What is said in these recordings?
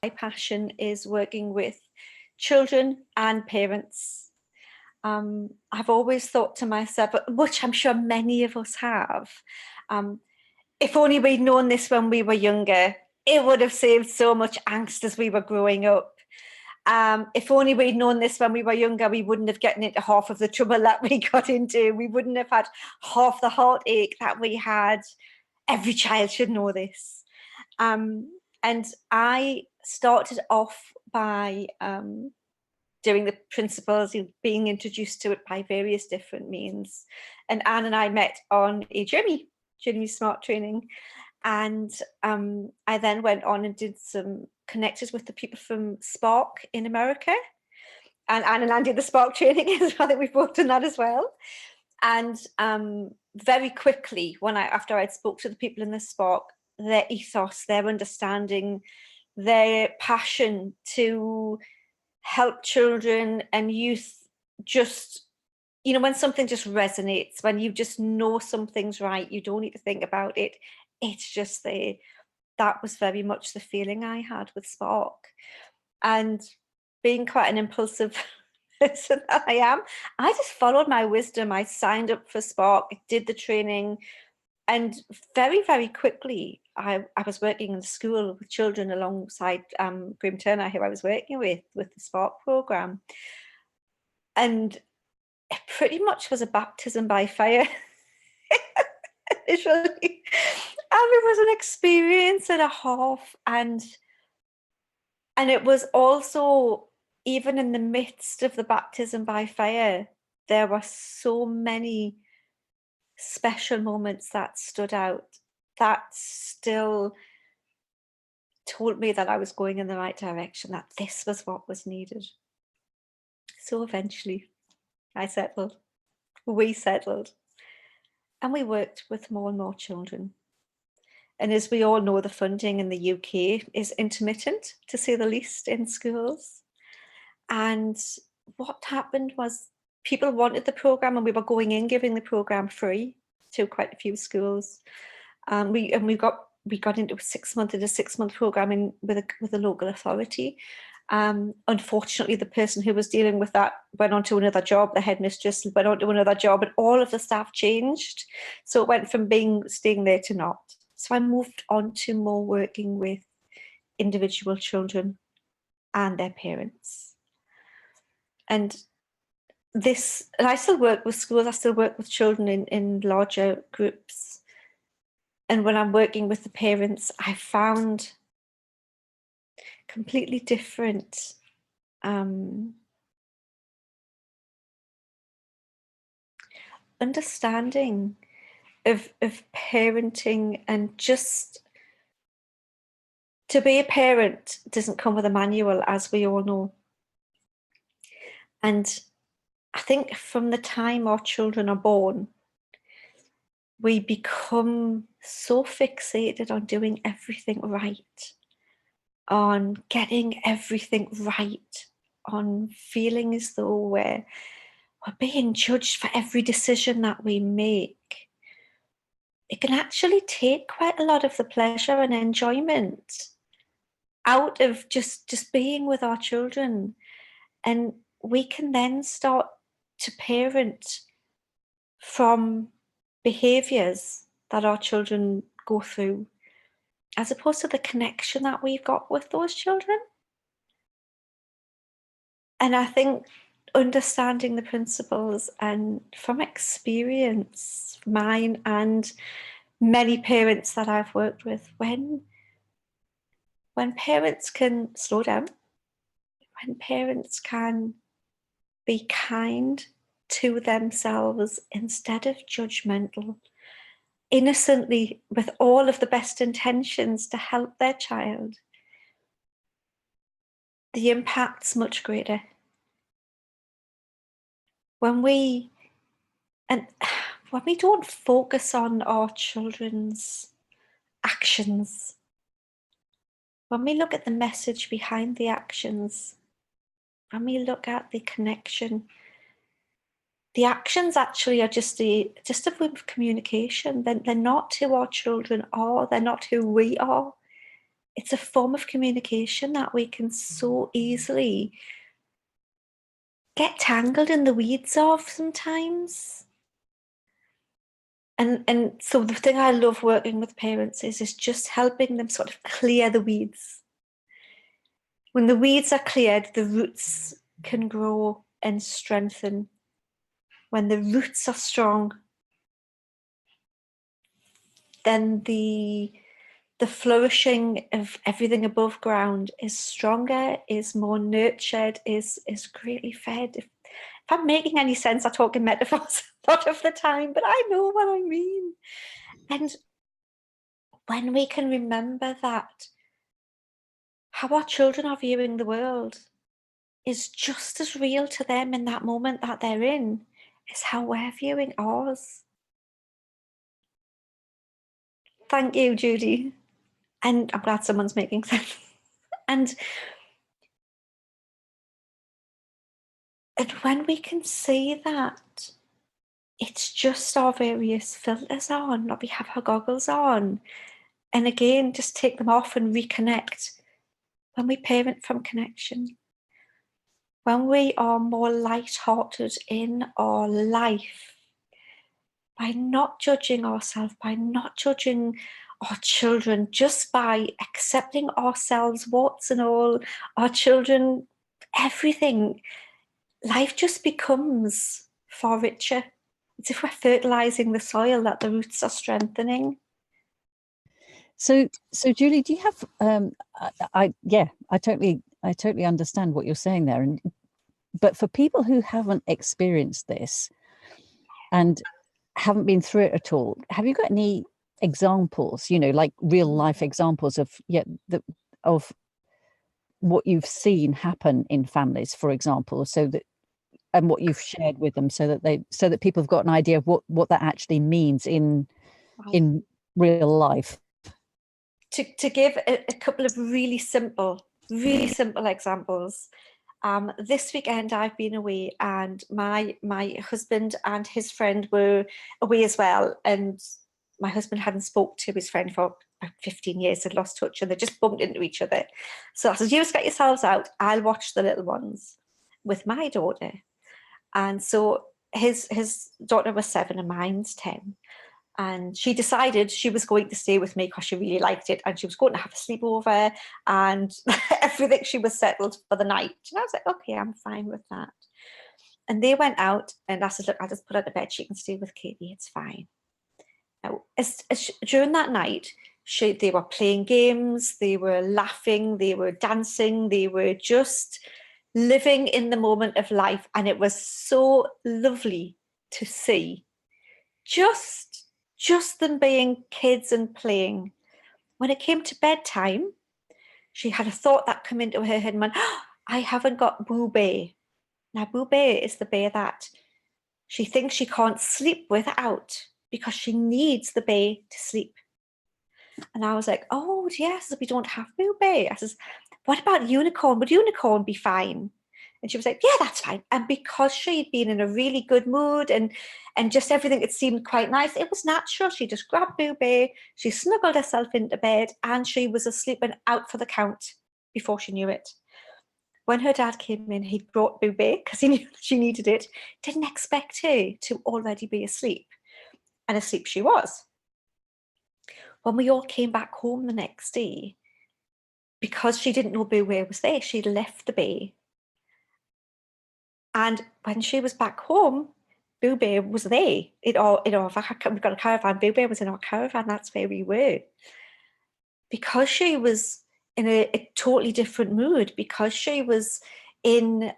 passion is working with children and parents. I've always thought to myself, which I'm sure many of us have, if only we'd known this when we were younger, it would have saved so much angst as we were growing up. If only we'd known this when we were younger, we wouldn't have gotten into half of the trouble that we got into. We wouldn't have had half the heartache that we had. Every child should know this. And I started off by doing the principles, being introduced to it by various different means. And Anne and I met on a Journey Smart Training. And I then went on and connected with the people from Spark in America. And Anne and I did the Spark training as well. I think we've both done that as well. And very quickly, after I'd spoke to the people in the Spark, their ethos, their understanding, their passion to help children and youth, just, when something just resonates, when you just know something's right, you don't need to think about it. It's just there. That was very much the feeling I had with Spark. And being quite an impulsive person that I am, I just followed my wisdom. I signed up for Spark, did the training, and very, very quickly, I was working in the school with children alongside Graham Turner, who I was working with the Spark program. And it pretty much was a baptism by fire. Initially. It was an experience and a half. And it was also, even in the midst of the baptism by fire, there were so many special moments that stood out that still told me that I was going in the right direction, that this was what was needed. So eventually we settled, and we worked with more and more children. And as we all know, the funding in the UK is intermittent, to say the least, in schools. And what happened was people wanted the programme, and we were going in giving the programme free to quite a few schools. We got into a 6-month programme with a local authority. Unfortunately, the person who was dealing with that went on to another job. The headmistress went on to another job, and all of the staff changed. So it went from staying there to not. So I moved on to more working with individual children and their parents. And I still work with schools. I still work with children in larger groups. And when I'm working with the parents, I found completely different understanding of parenting. And just to be a parent doesn't come with a manual, as we all know. And I think from the time our children are born, we become so fixated on doing everything right, on getting everything right, on feeling as though we're being judged for every decision that we make. It can actually take quite a lot of the pleasure and enjoyment out of just being with our children. And we can then start to parent from behaviours that our children go through, as opposed to the connection that we've got with those children. And I think understanding the principles, and from experience, mine and many parents that I've worked with, when parents can slow down, when parents can be kind to themselves instead of judgmental, innocently, with all of the best intentions to help their child, the impact's much greater. When we don't focus on our children's actions, when we look at the message behind the actions, when we look at the connection, the actions actually are just a form of communication. They're not who our children are. They're not who we are. it's a form of communication that we can so easily get tangled in the weeds of sometimes. And so the thing I love working with parents is just helping them sort of clear the weeds. When the weeds are cleared, the roots can grow and strengthen. When the roots are strong, then the flourishing of everything above ground is stronger, is more nurtured, is greatly fed. If I'm making any sense, I talk in metaphors a lot of the time, but I know what I mean. And when we can remember that, how our children are viewing the world is just as real to them in that moment that they're in as how we're viewing ours. Thank you, Judy. And I'm glad someone's making sense. And when we can see that it's just our various filters on, or we have our goggles on, and again, just take them off and reconnect. When we parent from connection, when we are more light-hearted in our life, by not judging ourselves, by not judging our children, just by accepting ourselves, warts and all, our children, everything, life just becomes far richer. It's if we're fertilizing the soil that the roots are strengthening. So Julie, do you have? I totally understand what you're saying there, but for people who haven't experienced this and haven't been through it at all, have you got any examples? Like real life examples of of what you've seen happen in families, for example, and what you've shared with them, so that people have got an idea of what that actually means in real life. To give a couple of really simple examples. This weekend I've been away, and my husband and his friend were away as well, and my husband hadn't spoke to his friend for about 15 years, had lost touch, and they just bumped into each other. So I said, you just get yourselves out, I'll watch the little ones with my daughter. And so his daughter was 7 and mine's 10. And she decided she was going to stay with me because she really liked it, and she was going to have a sleepover and everything. She was settled for the night. And I was like, okay, I'm fine with that. And they went out, and I said, look, I'll just put her to bed. She can stay with Katie. It's fine. Now, during that night, they were playing games, they were laughing, they were dancing, they were just living in the moment of life. And it was so lovely to see just them being kids and playing. When it came to bedtime, she had a thought that came into her head and went, oh, I haven't got Boo Bear. Now, Boo Bear is the bear that she thinks she can't sleep without, because she needs the bear to sleep. And I was like, oh, yes, we don't have Boo Bear. I says, what about Unicorn? Would Unicorn be fine? And she was like, yeah, that's fine. And because she'd been in a really good mood and just everything, it seemed quite nice, it was natural. She just grabbed Boo Bear, she snuggled herself into bed, and she was asleep and out for the count before she knew it. When her dad came in, he brought Boo Bear because he knew she needed it. Didn't expect her to already be asleep. And asleep she was. When we all came back home the next day, because she didn't know Boo Bear was there, she'd left the bear. And when she was back home, Boo Bear was there. We've got a caravan, Boo Bear was in our caravan, that's where we were. Because she was in a totally different mood, because she was in,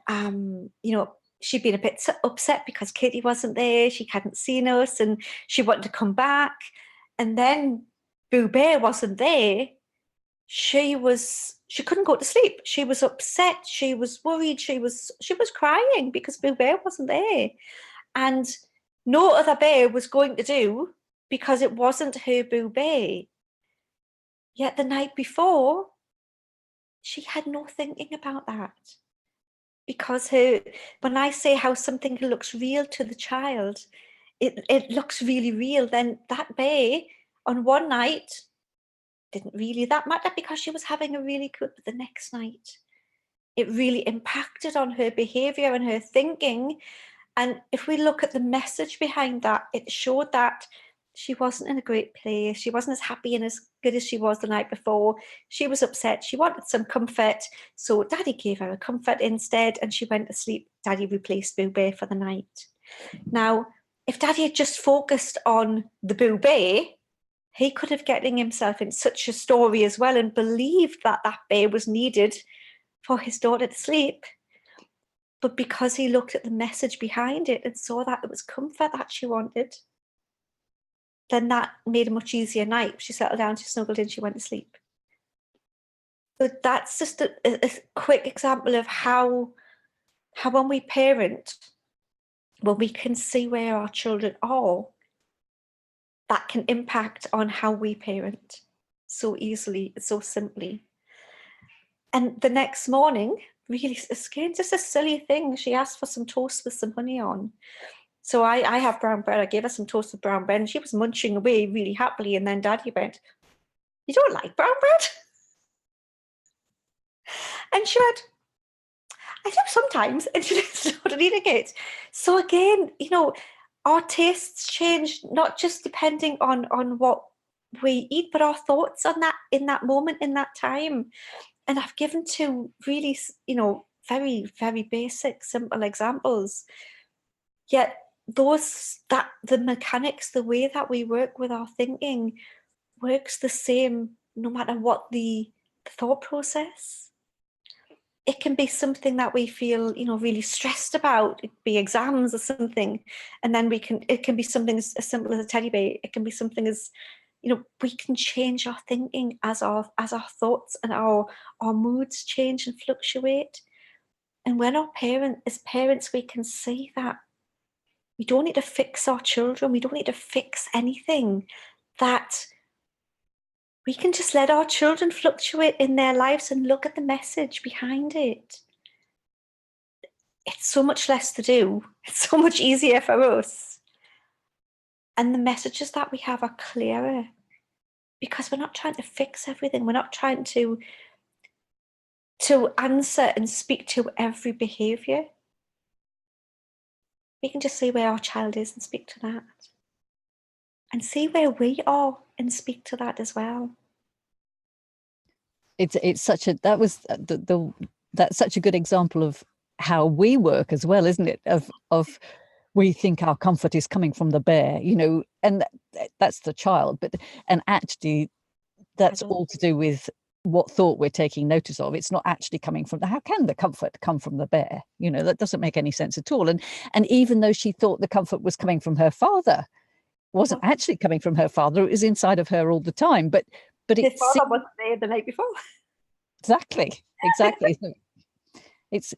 she'd been a bit upset because Katie wasn't there, she hadn't seen us, and she wanted to come back. And then Boo Bear wasn't there. She couldn't go to sleep. She was upset. She was worried. She was crying because Boo Bear wasn't there. And no other bear was going to do, because it wasn't her Boo Bear. Yet the night before, she had no thinking about that. Because when I say how something looks real to the child, it looks really real, then that bear on one night didn't really that matter because she was having a really good, but the next night, it really impacted on her behavior and her thinking. And if we look at the message behind that, it showed that she wasn't in a great place. She wasn't as happy and as good as she was the night before. She was upset. She wanted some comfort. So Daddy gave her a comfort instead, and she went to sleep. Daddy replaced Boo Bear for the night. Now, if Daddy had just focused on the Boo Bear, he could have getting himself in such a story as well and believed that that bear was needed for his daughter to sleep. But because he looked at the message behind it and saw that it was comfort that she wanted, then that made a much easier night. She settled down, she snuggled in, she went to sleep. But that's just a quick example of how when we parent, when we can see where our children are, that can impact on how we parent so easily, so simply. And the next morning, really, again, just a silly thing. She asked for some toast with some honey on. So I have brown bread. I gave her some toast with brown bread, and she was munching away really happily. And then Daddy went, "You don't like brown bread?" And she went, "I do sometimes." And she started eating it. So again, our tastes change, not just depending on what we eat, but our thoughts on that in that moment, in that time. And I've given two really, very, very basic, simple examples. Yet the mechanics, the way that we work with our thinking works the same no matter what the thought process. It can be something that we feel, really stressed about. It could be exams or something. And then it can be something as simple as a teddy bear. It can be something as, we can change our thinking as our thoughts and our moods change and fluctuate. And when as parents, we can see that we don't need to fix our children. We don't need to fix anything. That we can just let our children fluctuate in their lives and look at the message behind it. It's so much less to do. It's so much easier for us. And the messages that we have are clearer because we're not trying to fix everything. We're not trying to answer and speak to every behavior. We can just see where our child is and speak to that. And see where we are and speak to that as well. It's such a that's such a good example of how we work as well, isn't it? Of we think our comfort is coming from the bear, and that's the child, and actually that's all to do with what thought we're taking notice of. It's not actually coming from how can the comfort come from the bear? That doesn't make any sense at all. And even though she thought the comfort was coming from her father, wasn't actually coming from her father. It was inside of her all the time. But his father wasn't there the night before. Exactly. It's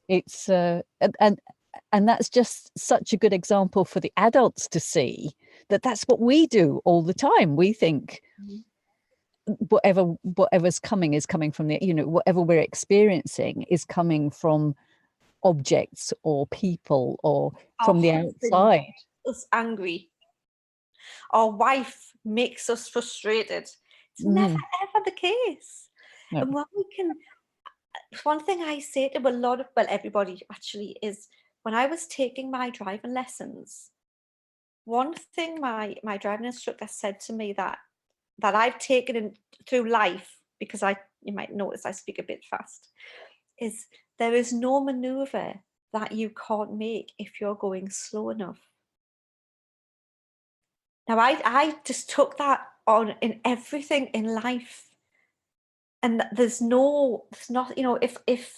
and that's just such a good example for the adults to see that's what we do all the time. We think whatever's coming is coming from the, whatever we're experiencing is coming from objects or people or from the outside. Makes us angry. Our wife makes us frustrated. It's never ever the case. No. And when we can, one thing I say to a lot of, everybody actually, is when I was taking my driving lessons, one thing my driving instructor said to me that I've taken through life, because you might notice I speak a bit fast, is there is no maneuver that you can't make if you're going slow enough. Now, I just took that on in everything in life. And there's not, if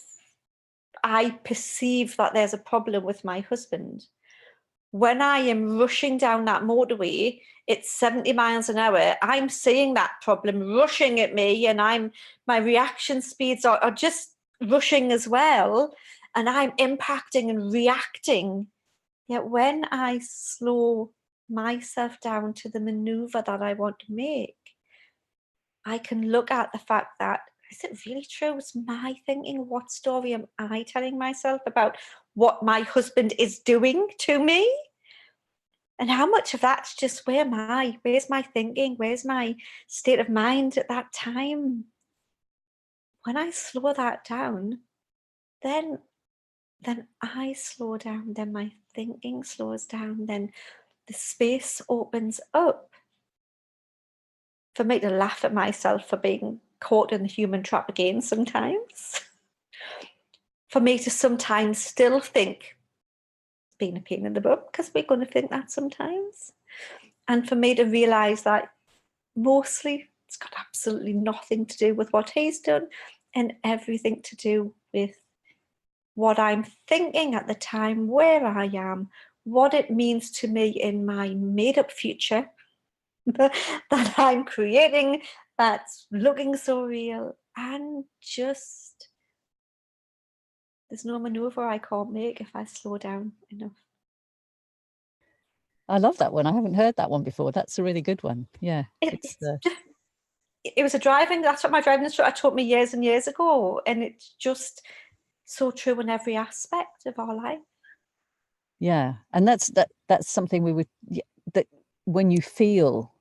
I perceive that there's a problem with my husband, when I am rushing down that motorway, it's 70 miles an hour, I'm seeing that problem rushing at me, and my reaction speeds are just rushing as well, and I'm impacting and reacting. Yet when I slow myself down to the maneuver that I want to make, I can look at the fact that, is it really true? It's my thinking. What story am I telling myself about what my husband is doing to me? And how much of that's just where's my thinking, where's my state of mind at that time? When I slow that down, then I slow down, then my thinking slows down, then the space opens up for me to laugh at myself for being caught in the human trap again sometimes. For me to sometimes still think it's been a pain in the butt, because we're going to think that sometimes. And for me to realise that mostly it's got absolutely nothing to do with what he's done and everything to do with what I'm thinking at the time, where I am, what it means to me in my made up future that I'm creating, that's looking so real, and just there's no maneuver I can't make if I slow down enough. I love that one. I haven't heard that one before. That's a really good one. Yeah. It was that's what my driving instructor taught me years and years ago, and it's just so true in every aspect of our life. Yeah. And that's something we would, that when you feel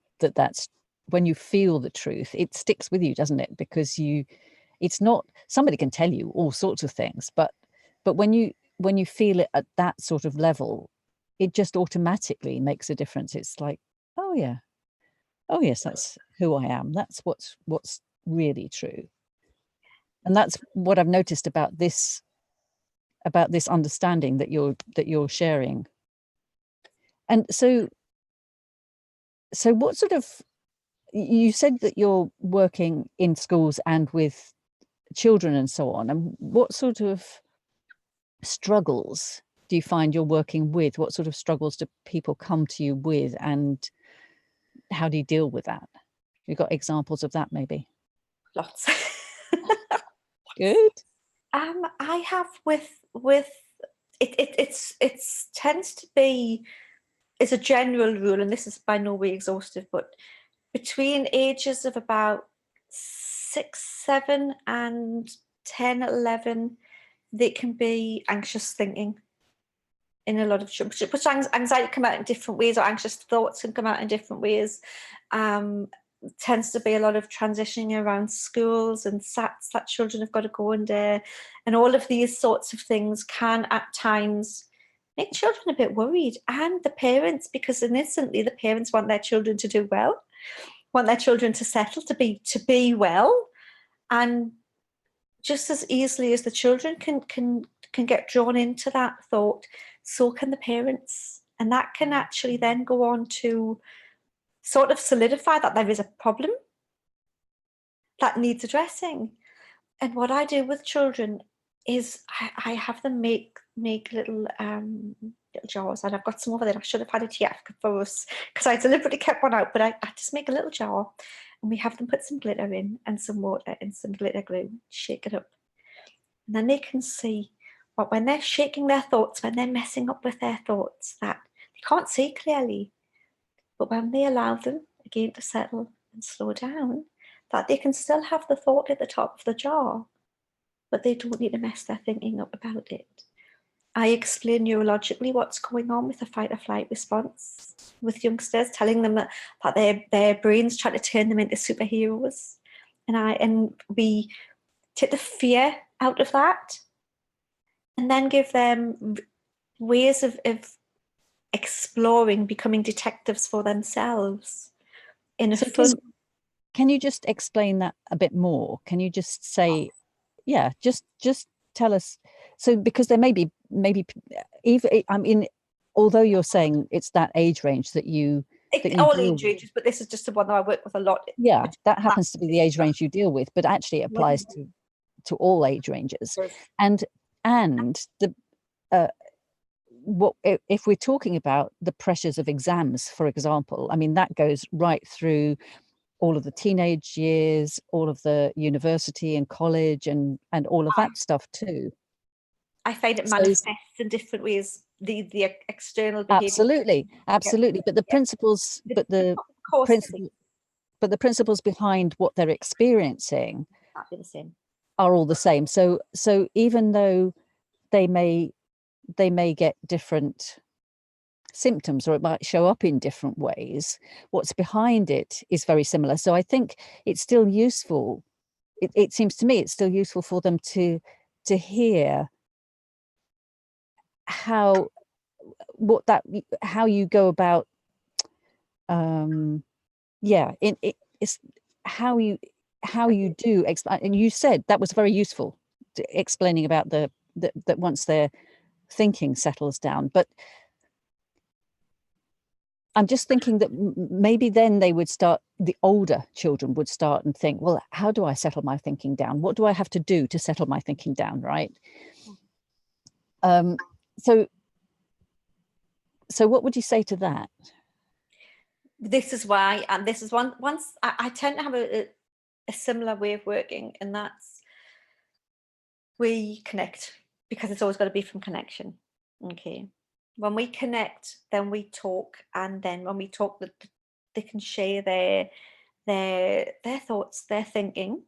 when you feel the truth, it sticks with you, doesn't it? Because it's not, somebody can tell you all sorts of things, but when you feel it at that sort of level, it just automatically makes a difference. It's like, oh yeah, oh yes, that's who I am. That's what's really true. And that's what I've noticed about this understanding that you're sharing. And so what sort of, you said that you're working in schools and with children and so on, and what sort of struggles do you find you're working with? What sort of struggles do people come to you with, and how do you deal with that? You've got examples of that, maybe? Lots. Good. I have with it's tends to be, is a general rule, and this is by no way exhaustive, but between ages of about 6, 7 and 10, 11, they can be anxious thinking in a lot of children, which anxiety come out in different ways, or anxious thoughts can come out in different ways. Tends to be a lot of transitioning around schools and SATs that children have got to go under, and all of these sorts of things can at times make children a bit worried, and the parents, because innocently the parents want their children to do well, want their children to settle, to be well, and just as easily as the children can get drawn into that thought, so can the parents, and that can actually then go on to sort of solidify that there is a problem that needs addressing. And what I do with children is I have them make little jars, and I've got some over there. I should have had it here for us because I deliberately kept one out, but I just make a little jar, and we have them put some glitter in and some water and some glitter glue, shake it up, and then they can see what, when they're shaking their thoughts, when they're messing up with their thoughts, that they can't see clearly, but when they allow them again to settle and slow down, that they can still have the thought at the top of the jar, but they don't need to mess their thinking up about it. I explain neurologically what's going on with the fight or flight response with youngsters, telling them that their brains try to turn them into superheroes. And we take the fear out of that, and then give them ways of exploring, becoming detectives for themselves in a fun. Can you just explain that a bit more? Can you just say, yeah, just tell us. So because there may be, even, I mean, although you're saying it's that age range that you all age ranges, but this is just the one that I work with a lot. Yeah, that happens to be the age range you deal with, but actually it applies to all age ranges. And the what if we're talking about the pressures of exams, for example, I mean, that goes right through all of the teenage years, all of the university and college, and all of that stuff too. I find it manifests in different ways, the external behavior. Absolutely, but the principles, but the principles behind what they're experiencing are all the same. So even though they may get different symptoms, or it might show up in different ways. What's behind it is very similar. So I think it's still useful. It seems to me it's still useful for them to hear how you go about it's how you do explain. And you said that was very useful, explaining about that once their thinking settles down. But I'm just thinking that maybe then they would start, the older children would start and think, well, how do I settle my thinking down? What do I have to do to settle my thinking down, right? So what would you say to that? This is why, and this is once I tend to have a similar way of working, and that's we connect, because it's always got to be from connection. Okay. When we connect, then we talk, and then when we talk, they can share their thoughts, their thinking,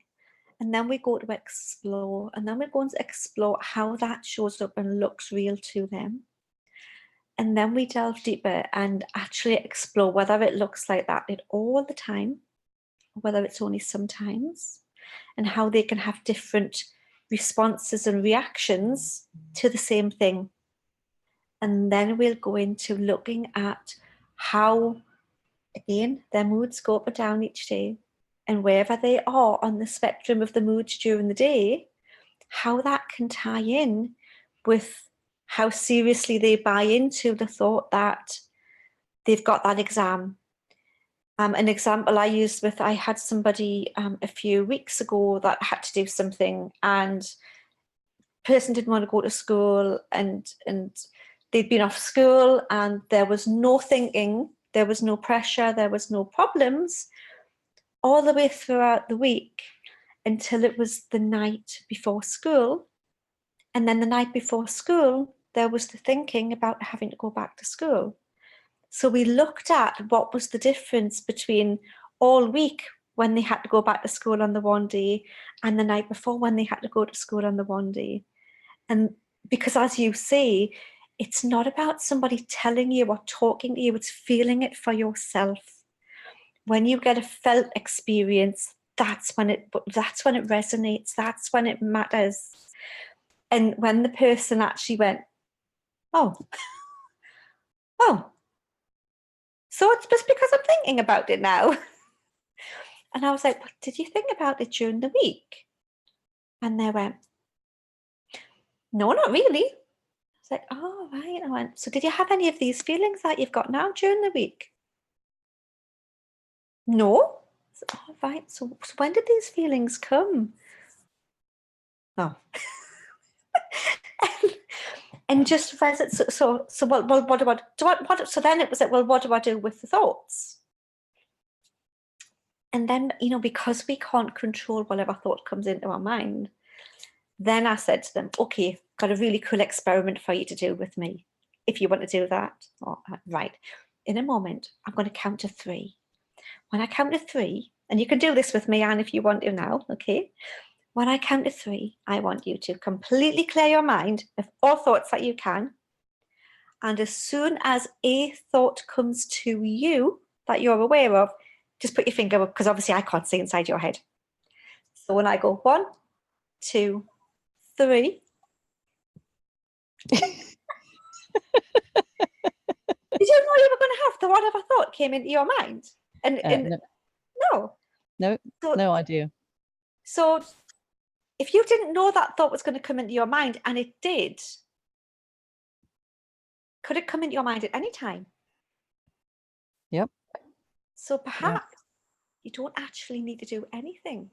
and then we go to explore, and then we're going to explore how that shows up and looks real to them. And then we delve deeper and actually explore whether it looks like that all the time, or whether it's only sometimes, and how they can have different responses and reactions to the same thing. And then we'll go into looking at how, again, their moods go up and down each day, and wherever they are on the spectrum of the moods during the day, how that can tie in with how seriously they buy into the thought that they've got that exam. An example I used I had somebody a few weeks ago that had to do something, and person didn't want to go to school, and they'd been off school, and there was no thinking, there was no pressure, there was no problems all the way throughout the week until it was the night before school. And then the night before school, there was the thinking about having to go back to school. So we looked at what was the difference between all week when they had to go back to school on the one day, and the night before when they had to go to school on the one day. And because, as you say, it's not about somebody telling you or talking to you, it's feeling it for yourself. When you get a felt experience, that's when it resonates, that's when it matters. And when the person actually went, oh, so it's just because I'm thinking about it now. And I was like, but did you think about it during the week? And they went, no, not really. I was like, oh, right. I went, so did you have any of these feelings that you've got now during the week? No. So, oh, right. So when did these feelings come? Oh. And just so what about so then it was like, well, what do I do with the thoughts? And then, because we can't control whatever thought comes into our mind, then I said to them, okay, got a really cool experiment for you to do with me, if you want to do that. Oh, right. In a moment, I'm going to count to 3. When I count to 3, and you can do this with me, Anne, if you want to now, okay? When I count to 3, I want you to completely clear your mind of all thoughts that you can. And as soon as a thought comes to you that you're aware of, just put your finger up, because obviously I can't see inside your head. So when I go 1, 2, 3. Did you know you were going to have the whatever thought came into your mind? No. No idea. So if you didn't know that thought was going to come into your mind, and it did, could it come into your mind at any time? Yep. So perhaps you don't actually need to do anything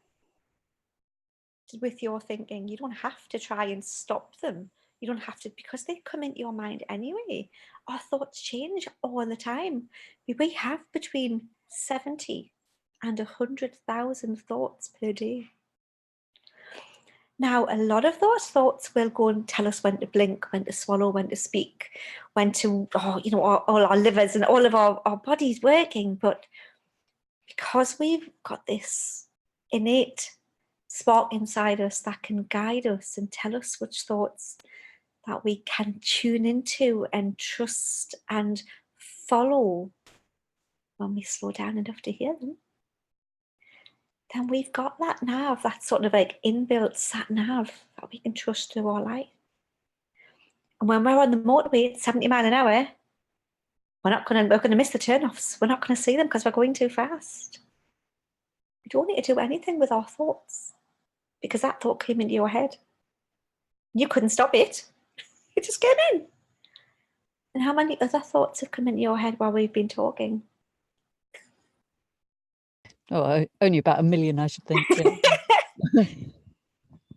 with your thinking. You don't have to try and stop them. You don't have to, because they come into your mind anyway. Our thoughts change all the time. We have between 70 and 100,000 thoughts per day. Now, a lot of those thoughts will go and tell us when to blink, when to swallow, when to speak, when to, all our livers and all of our bodies working. But because we've got this innate spark inside us that can guide us and tell us which thoughts that we can tune into and trust and follow when we slow down enough to hear them, then we've got that nav, that sort of like inbuilt sat nav that we can trust through our life. And when we're on the motorway at 70 miles an hour, we're going to miss the turnoffs. We're not going to see them because we're going too fast. We don't need to do anything with our thoughts because that thought came into your head. You couldn't stop it. It just came in. And how many other thoughts have come into your head while we've been talking? Oh, only about 1 million, I should think. Yeah.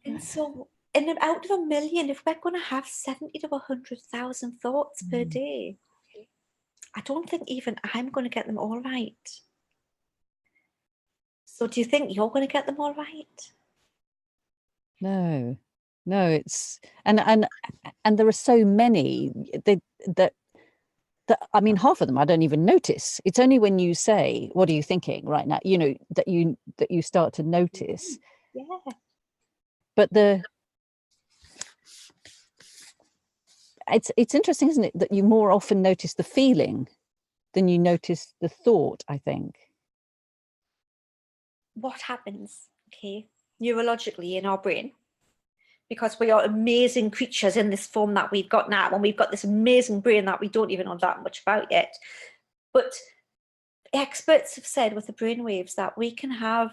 And so, out of 1 million, if we're going to have 70 to 100,000 thoughts per day, I don't think even I'm going to get them all right. So do you think you're going to get them all right? No, it's and there are so many that I mean, half of them I don't even notice. It's only when you say, "What are you thinking right now?" You know, that you start to notice. Yeah. But it's interesting, isn't it, that you more often notice the feeling than you notice the thought, I think. What happens, okay, neurologically in our brain, because we are amazing creatures in this form that we've got now, and we've got this amazing brain that we don't even know that much about yet. But experts have said with the brain waves that we can have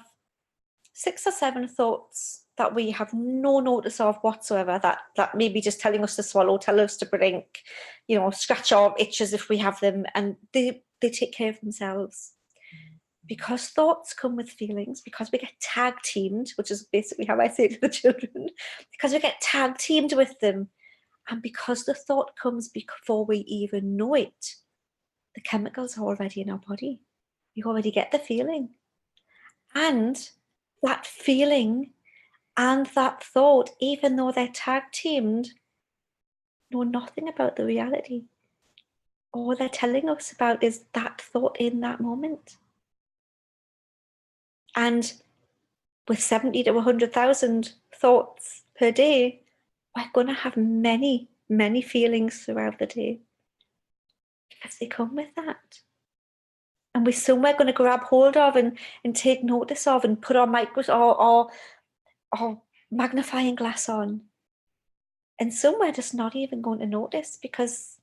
6 or 7 thoughts that we have no notice of whatsoever, that may be just telling us to swallow, tell us to blink, you know, scratch our itches if we have them, and they take care of themselves. Because thoughts come with feelings, because we get tag teamed, which is basically how I say to the children, because we get tag teamed with them, and because the thought comes before we even know it, the chemicals are already in our body. You already get the feeling. And that feeling and that thought, even though they're tag teamed, know nothing about the reality. All they're telling us about is that thought in that moment. And with 70 to 100,000 thoughts per day, we're going to have many, many feelings throughout the day because they come with that. And we're somewhere going to grab hold of and take notice of and put our microscope or magnifying glass on. And some we're just not even going to notice because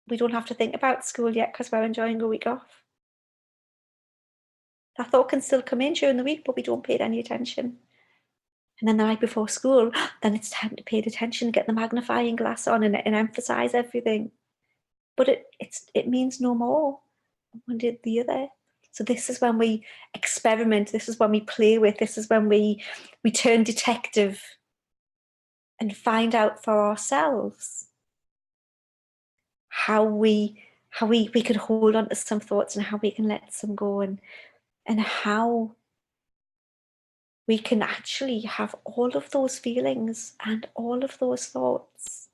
we don't have to think about school yet because we're enjoying a week off. That thought can still come in during the week, but we don't pay it any attention. And then the night before school, then it's time to pay attention, get the magnifying glass on and emphasize everything. But it means no more one did the other. So this is when we experiment, this is when we play with, this is when we turn detective and find out for ourselves how we could hold on to some thoughts and how we can let some go, and how we can actually have all of those feelings and all of those thoughts.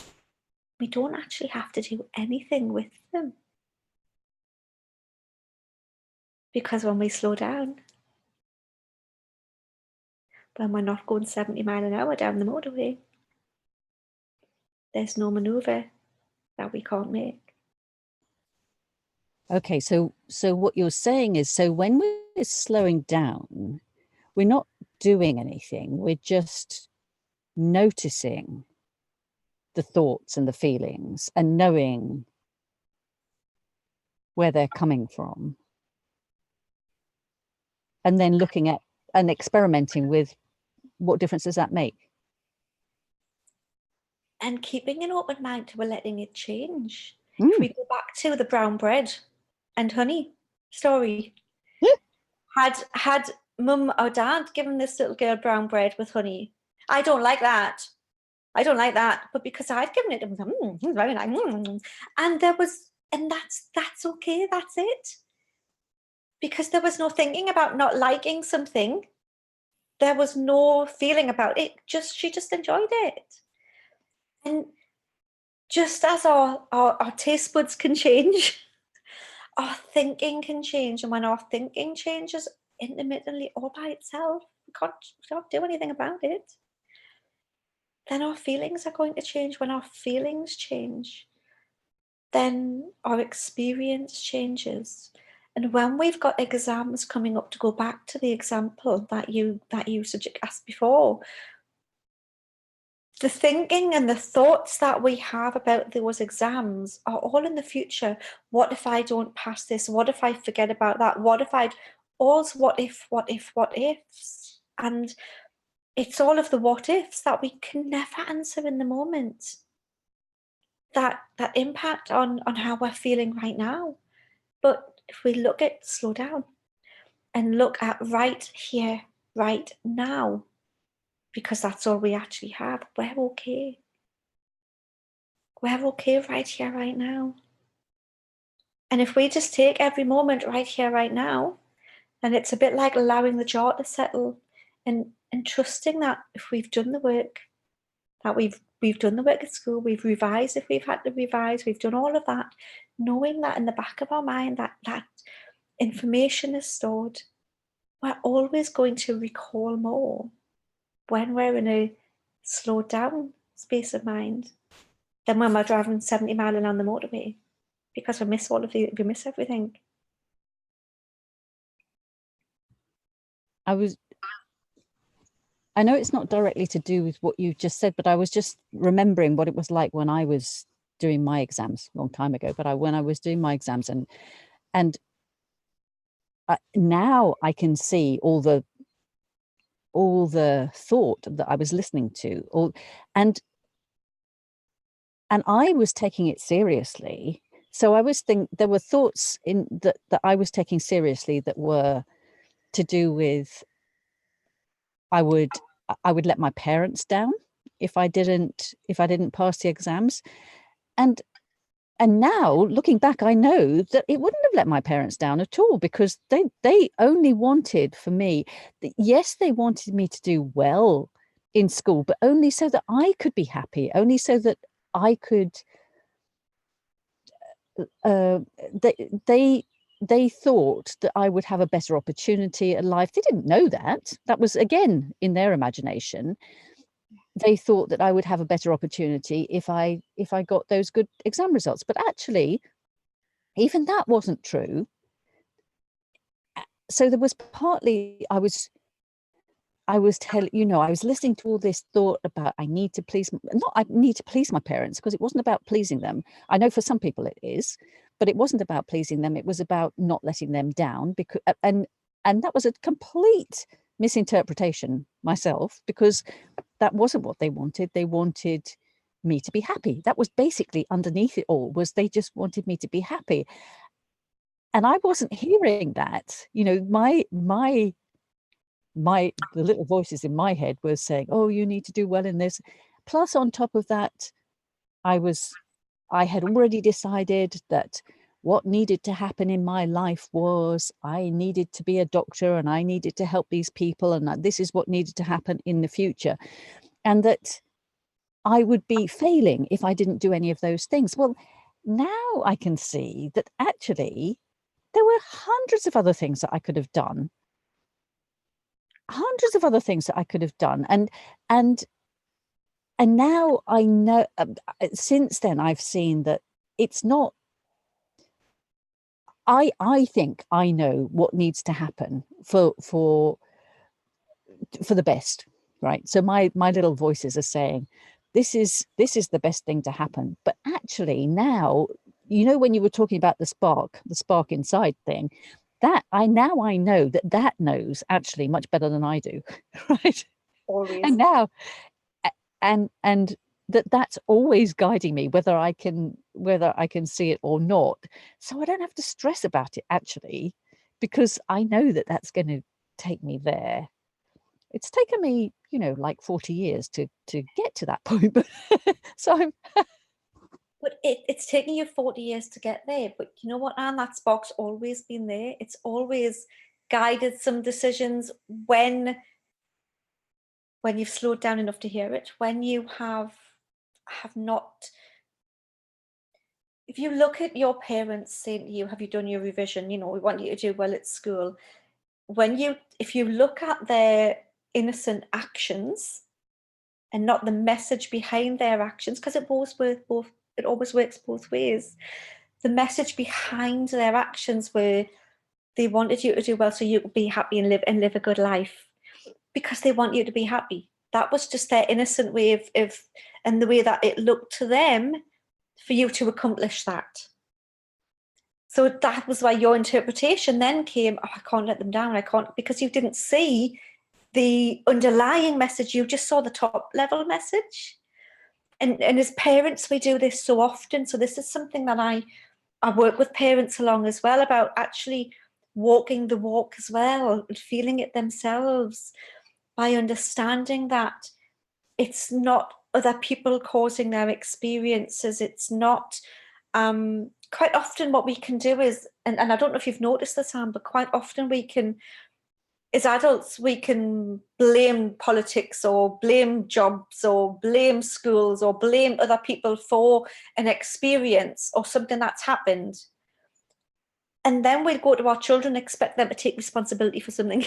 We don't actually have to do anything with them. Because when we slow down, when we're not going 70 miles an hour down the motorway, there's no maneuver that we can't make. Okay, so what you're saying is, so when we're slowing down, we're not doing anything, we're just noticing the thoughts and the feelings and knowing where they're coming from, and then looking at and experimenting with what difference does that make. And keeping an open mind to letting it change. Mm. If we go back to the brown bread and honey story, had mum or dad given this little girl brown bread with honey, I don't like that. I don't like that. But because I'd given it, it was very nice. And that's okay. That's it. Because there was no thinking about not liking something. There was no feeling about it. She just enjoyed it. And just as our taste buds can change, our thinking can change. And when our thinking changes intermittently all by itself, we can't do anything about it. Then our feelings are going to change. When our feelings change, then our experience changes. And when we've got exams coming up, to go back to the example that you asked before, the thinking and the thoughts that we have about those exams are all in the future. What if I don't pass this? What if I forget about that? What if I, all's what if, what if, what ifs? And it's all of the what ifs that we can never answer in the moment that impact on how we're feeling right now. But if we slow down and look at right here, right now, because that's all we actually have, we're okay. We're okay right here, right now. And if we just take every moment right here, right now, then it's a bit like allowing the jaw to settle and trusting that if we've done the work, that we've done the work at school, we've revised if we've had to revise, we've done all of that, knowing that in the back of our mind that information is stored, we're always going to recall more when we're in a slowed down space of mind than when we're driving 70 miles an hour on the motorway, because we miss everything. I know it's not directly to do with what you just said, but I was just remembering what it was like when I was doing my exams a long time ago. But when I was doing my exams, and now I can see all the thought that I was listening to, and I was taking it seriously. So I was there were thoughts in that I was taking seriously that were to do with I would let my parents down if I didn't pass the exams. And now looking back, I know that it wouldn't have let my parents down at all, because they only wanted for me, yes, they wanted me to do well in school, but only so that I could be happy, only so that I could they thought that I would have a better opportunity at life. They didn't know that. That was, again, in their imagination. They thought that I would have a better opportunity if I got those good exam results. But actually, even that wasn't true. So there was partly I was listening to all this thought about I need to please my parents, because it wasn't about pleasing them. I know for some people it is, but it wasn't about pleasing them. It was about not letting them down, because and that was a complete misinterpretation myself, because that wasn't what they wanted. They wanted me to be happy. That was basically underneath it all, was they just wanted me to be happy. And I wasn't hearing that. The little voices in my head were saying, oh, you need to do well in this. Plus, on top of that, I had already decided that what needed to happen in my life was I needed to be a doctor, and I needed to help these people, and that this is what needed to happen in the future, and that I would be failing if I didn't do any of those things. Well, now I can see that actually there were hundreds of other things that I could have done, and now I know, since then I've seen that it's not, I think I know what needs to happen for the best, right? So my little voices are saying, this is the best thing to happen. But actually now, when you were talking about the spark inside thing, that I know that knows actually much better than I do, right? Always. And now, and that's always guiding me, whether I can see it or not. So I don't have to stress about it, actually, because I know that that's going to take me there. It's taken me, like 40 years to get to that point, but so But it's taken you 40 years to get there. But you know what, Anne? That spark's always been there. It's always guided some decisions when you've slowed down enough to hear it, when you have not. If you look at your parents saying to you, have you done your revision? We want you to do well at school. If you look at their innocent actions and not the message behind their actions, because it it always works both ways. The message behind their actions were they wanted you to do well so you could be happy and live a good life because they want you to be happy. That was just their innocent way of and the way that it looked to them for you to accomplish that. So that was why your interpretation then came, oh, I can't let them down. I can't, because you didn't see the underlying message. You just saw the top level message. And as parents, we do this so often. So this is something that I work with parents along as well, about actually walking the walk as well and feeling it themselves, by understanding that it's not other people causing their experiences. It's not, quite often what we can do is, and I don't know if you've noticed this, Anne, but quite often we can, as adults, we can blame politics or blame jobs or blame schools or blame other people for an experience or something that's happened. And then we'll go to our children and expect them to take responsibility for something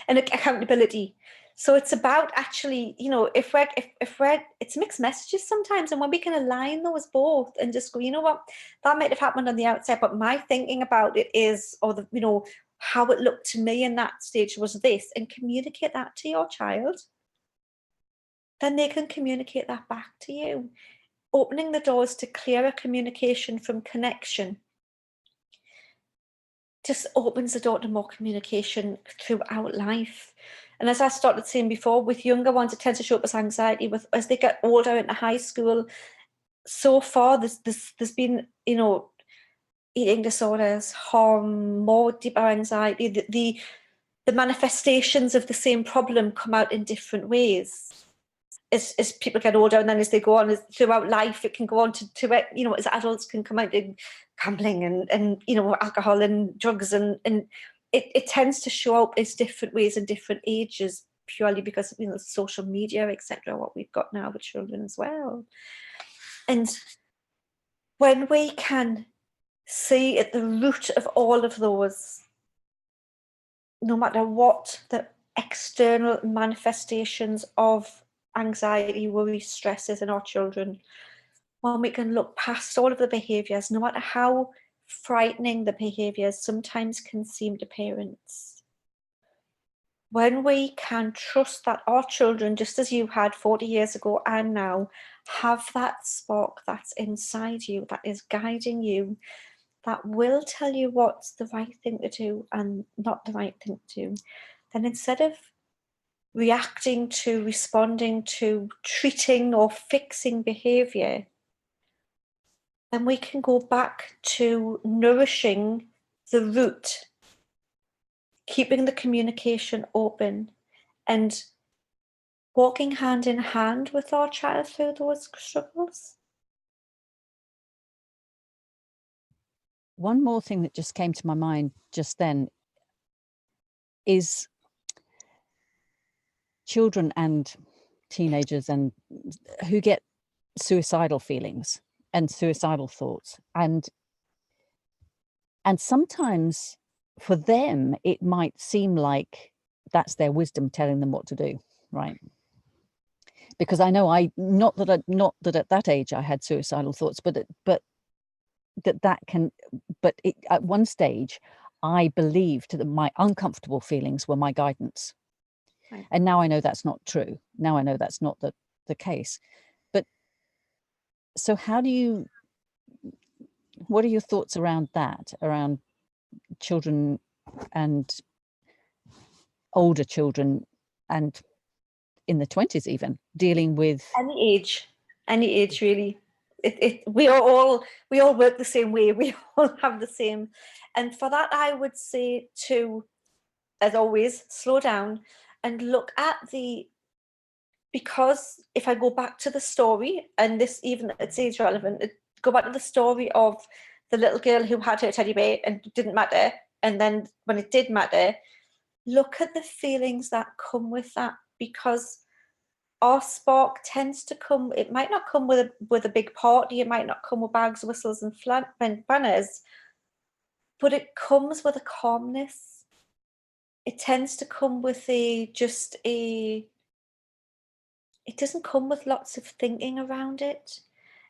and accountability. So it's about actually, you know, if we're, it's mixed messages sometimes, and when we can align those both and just go, you know what, that might have happened on the outside, but my thinking about it is, or the, you know, how it looked to me in that stage was this, and communicate that to your child, then they can communicate that back to you. Opening the doors to clearer communication from connection just opens the door to more communication throughout life. And as I started saying before, with younger ones, it tends to show up as anxiety. With as they get older into high school, so far there's been, you know, eating disorders, harm, more deeper anxiety. The manifestations of the same problem come out in different ways as people get older, and then as they go on throughout life, it can go on to you know, as adults can come out in gambling and you know, alcohol and drugs, and it tends to show up as different ways in different ages, purely because of, you know, social media, etc., what we've got now with children as well. And when we can see at the root of all of those, no matter what the external manifestations of anxiety, worry, stresses in our children, when we can look past all of the behaviours, no matter how frightening the behaviours sometimes can seem to parents, when we can trust that our children, just as you had 40 years ago and now, have that spark that's inside you, that is guiding you, that will tell you what's the right thing to do and not the right thing to do, then instead of reacting to, responding to, treating or fixing behaviour, then we can go back to nourishing the root, keeping the communication open, and walking hand in hand with our child through those struggles. One more thing that just came to my mind just then is children and teenagers and who get suicidal feelings and suicidal thoughts, and sometimes for them it might seem like that's their wisdom telling them what to do, right? Because I know not that at that age I had suicidal thoughts, but at one stage I believed that my uncomfortable feelings were my guidance. Right. And now I know that's not true. Now I know that's not the case. But so what are your thoughts around that, around children and older children and in the 20s even dealing with any age really? We all work the same way. We all have the same. And for that, I would say to, as always, slow down and look at because if I go back to the story, and this, even it's age relevant, go back to the story of the little girl who had her teddy bear and it didn't matter, and then when it did matter, look at the feelings that come with that, because our spark tends to come, it might not come with a big party, it might not come with bags, whistles and banners, but it comes with a calmness. It tends to come with a it doesn't come with lots of thinking around it.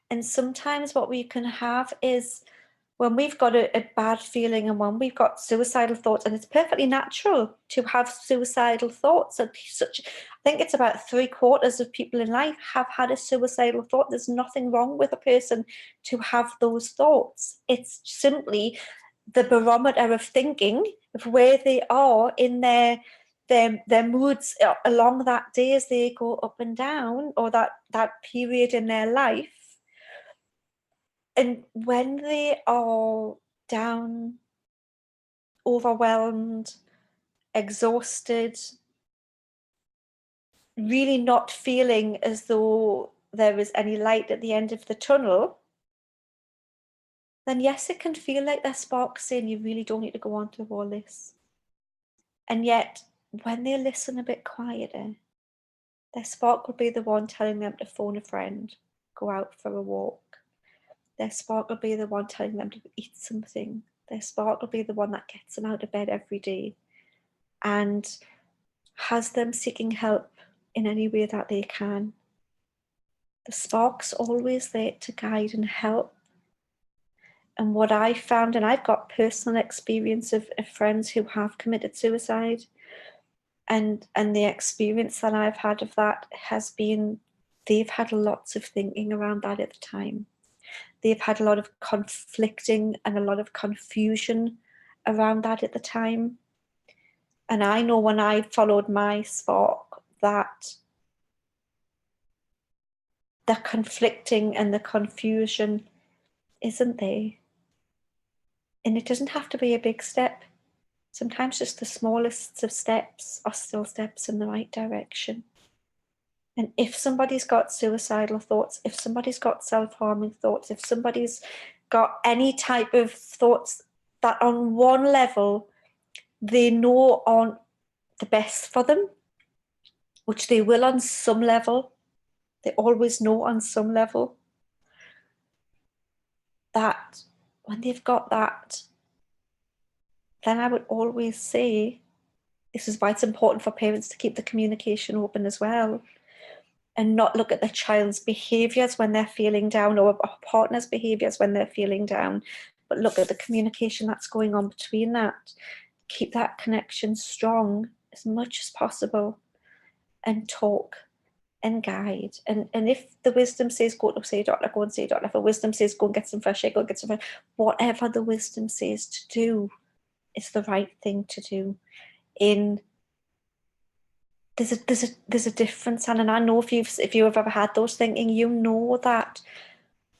And sometimes what we can have is when we've got a bad feeling and when we've got suicidal thoughts, and it's perfectly natural to have suicidal thoughts. I think it's about 3/4 of people in life have had a suicidal thought. There's nothing wrong with a person to have those thoughts. It's simply the barometer of thinking of where they are in their moods along that day as they go up and down, or that period in their life. And when they are down, overwhelmed, exhausted, really not feeling as though there is any light at the end of the tunnel, then yes, it can feel like there's sparks saying you really don't need to go on through all this. And yet, when they listen a bit quieter, their spark will be the one telling them to phone a friend, go out for a walk. Their spark will be the one telling them to eat something. Their spark will be the one that gets them out of bed every day and has them seeking help in any way that they can. The spark's always there to guide and help. And what I found, and I've got personal experience of friends who have committed suicide, and the experience that I've had of that has been they've had lots of thinking around that at the time. They've had a lot of conflicting and a lot of confusion around that at the time. And I know when I followed my spark that the conflicting and the confusion isn't there. And it doesn't have to be a big step. Sometimes just the smallest of steps are still steps in the right direction. And if somebody's got suicidal thoughts, if somebody's got self-harming thoughts, if somebody's got any type of thoughts that on one level they know aren't the best for them, which they will on some level, they always know on some level, that when they've got that, then I would always say, this is why it's important for parents to keep the communication open as well, and not look at the child's behaviours when they're feeling down, or a partner's behaviours when they're feeling down, but look at the communication that's going on between that. Keep that connection strong as much as possible and talk and guide. And if the wisdom says go to see a doctor, go and see a doctor. If the wisdom says go and get some fresh air, go and get some fresh air. Whatever the wisdom says to do is the right thing to do. There's a difference, and I know if you've ever had those thinking, you know that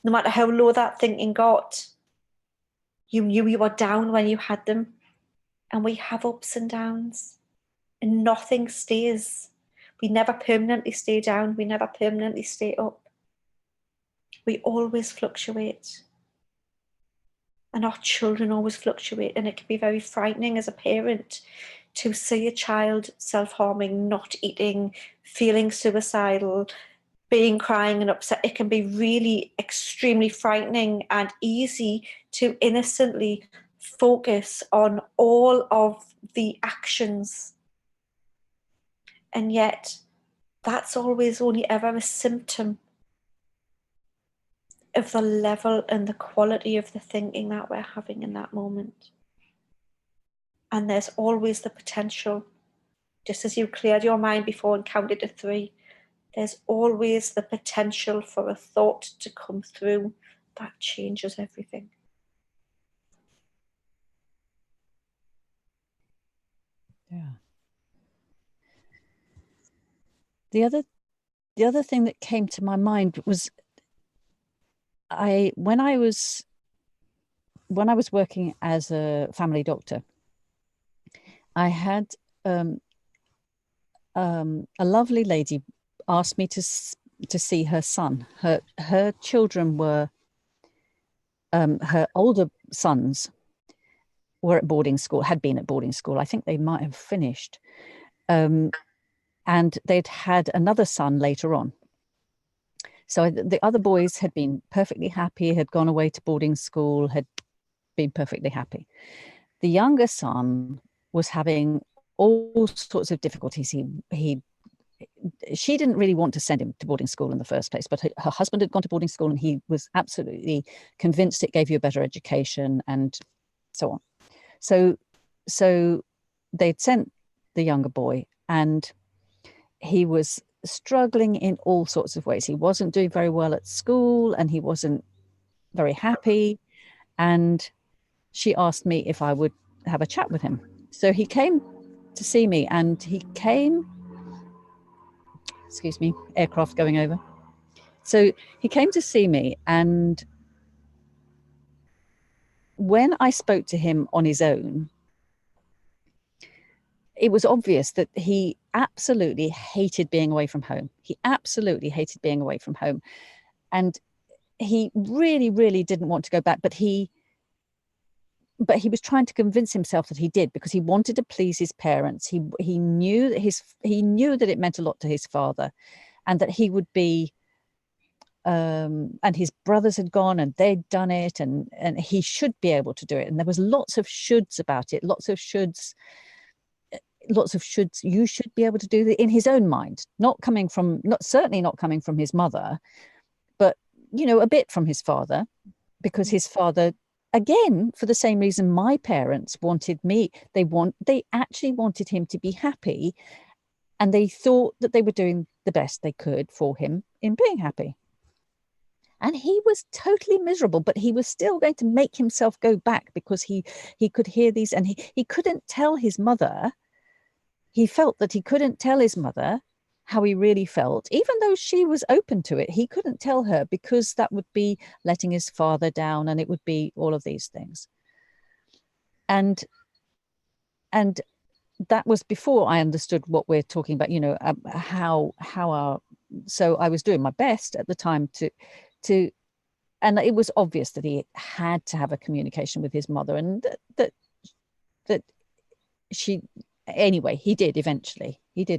no matter how low that thinking got, you knew you were down when you had them. And we have ups and downs, and nothing stays. We never permanently stay down. We never permanently stay up. We always fluctuate. And our children always fluctuate. And it can be very frightening as a parent to see a child self-harming, not eating, feeling suicidal, being crying and upset. It can be really extremely frightening and easy to innocently focus on all of the actions. And yet that's always only ever a symptom of the level and the quality of the thinking that we're having in that moment. And there's always the potential, just as you cleared your mind before and counted to 3, there's always the potential for a thought to come through that changes everything. Yeah. The other thing that came to my mind was when I was working as a family doctor, I had a lovely lady asked me to see her son. Her children were her older sons were at boarding school, had been at boarding school. I think they might have finished. And they'd had another son later on. So the other boys had been perfectly happy, had gone away to boarding school, had been perfectly happy. The younger son was having all sorts of difficulties. He she didn't really want to send him to boarding school in the first place, but her husband had gone to boarding school and he was absolutely convinced it gave you a better education and so on. So they'd sent the younger boy, and he was struggling in all sorts of ways. He wasn't doing very well at school, and he wasn't very happy. And she asked me if I would have a chat with him. So he came to see me, and he came, excuse me, aircraft going over. So he came to see me, and when I spoke to him on his own, it was obvious that he absolutely hated being away from home. He absolutely hated being away from home. And he really, really didn't want to go back, but he was trying to convince himself that he did, because he wanted to please his parents. He knew that it meant a lot to his father, and that he would be and his brothers had gone and they'd done it, and he should be able to do it. And there was lots of shoulds about it, lots of shoulds. You should be able to do that, in his own mind, certainly not coming from his mother, but a bit from his father, because his father, again, for the same reason my parents wanted me, they actually wanted him to be happy, and they thought that they were doing the best they could for him in being happy. And he was totally miserable, but he was still going to make himself go back, because he could hear these, and he couldn't tell his mother. He felt that he couldn't tell his mother how he really felt, even though she was open to it. He couldn't tell her, because that would be letting his father down, and it would be all of these things. And that was before I understood what we're talking about, so I was doing my best at the time to and it was obvious that he had to have a communication with his mother, and that she, anyway, he did eventually, and they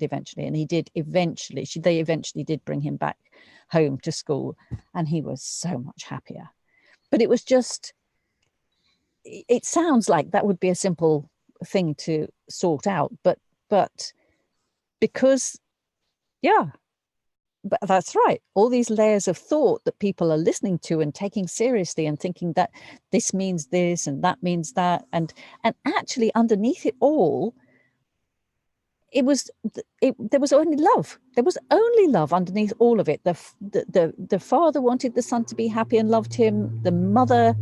eventually did bring him back home to school, and he was so much happier. But it was just, it sounds like that would be a simple thing to sort out, but because, yeah, but that's right, all these layers of thought that people are listening to and taking seriously, and thinking that this means this and that means that, and actually underneath it all, there was only love. There was only love underneath all of it. The father wanted the son to be happy and loved him. The mother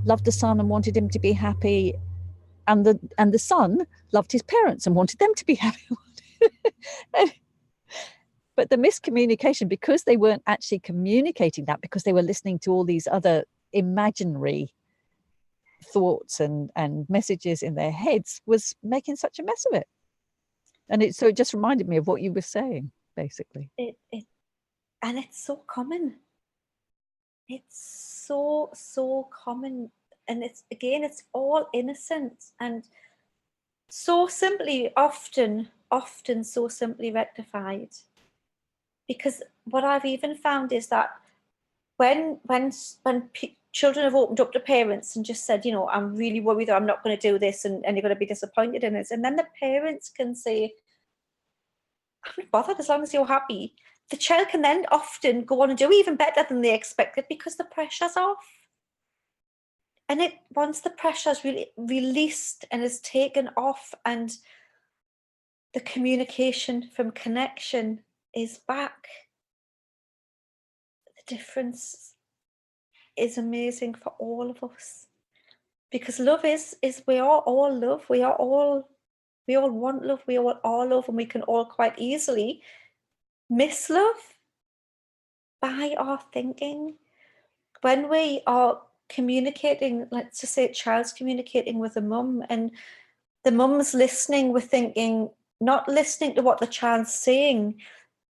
loved the son and wanted him to be happy, and the son loved his parents and wanted them to be happy. But the miscommunication, because they weren't actually communicating that, because they were listening to all these other imaginary thoughts and messages in their heads, was making such a mess of it. And it just reminded me of what you were saying, basically. And it's so common. It's so common. And it's all innocent, and so simply, often so simply rectified. Because what I've even found is that when children have opened up to parents and just said, I'm really worried that I'm not going to do this, and you're going to be disappointed in it, and then the parents can say, I'm not bothered as long as you're happy, the child can then often go on and do even better than they expected, because the pressure's off. And once the pressure's really released and is taken off, and the communication from connection is back, the difference is amazing for all of us. Because love is we are all love. We all want love. We all are love, and we can all quite easily miss love by our thinking. When we are communicating, let's just say a child's communicating with a mum, and the mum's listening, we're thinking, not listening to what the child's saying,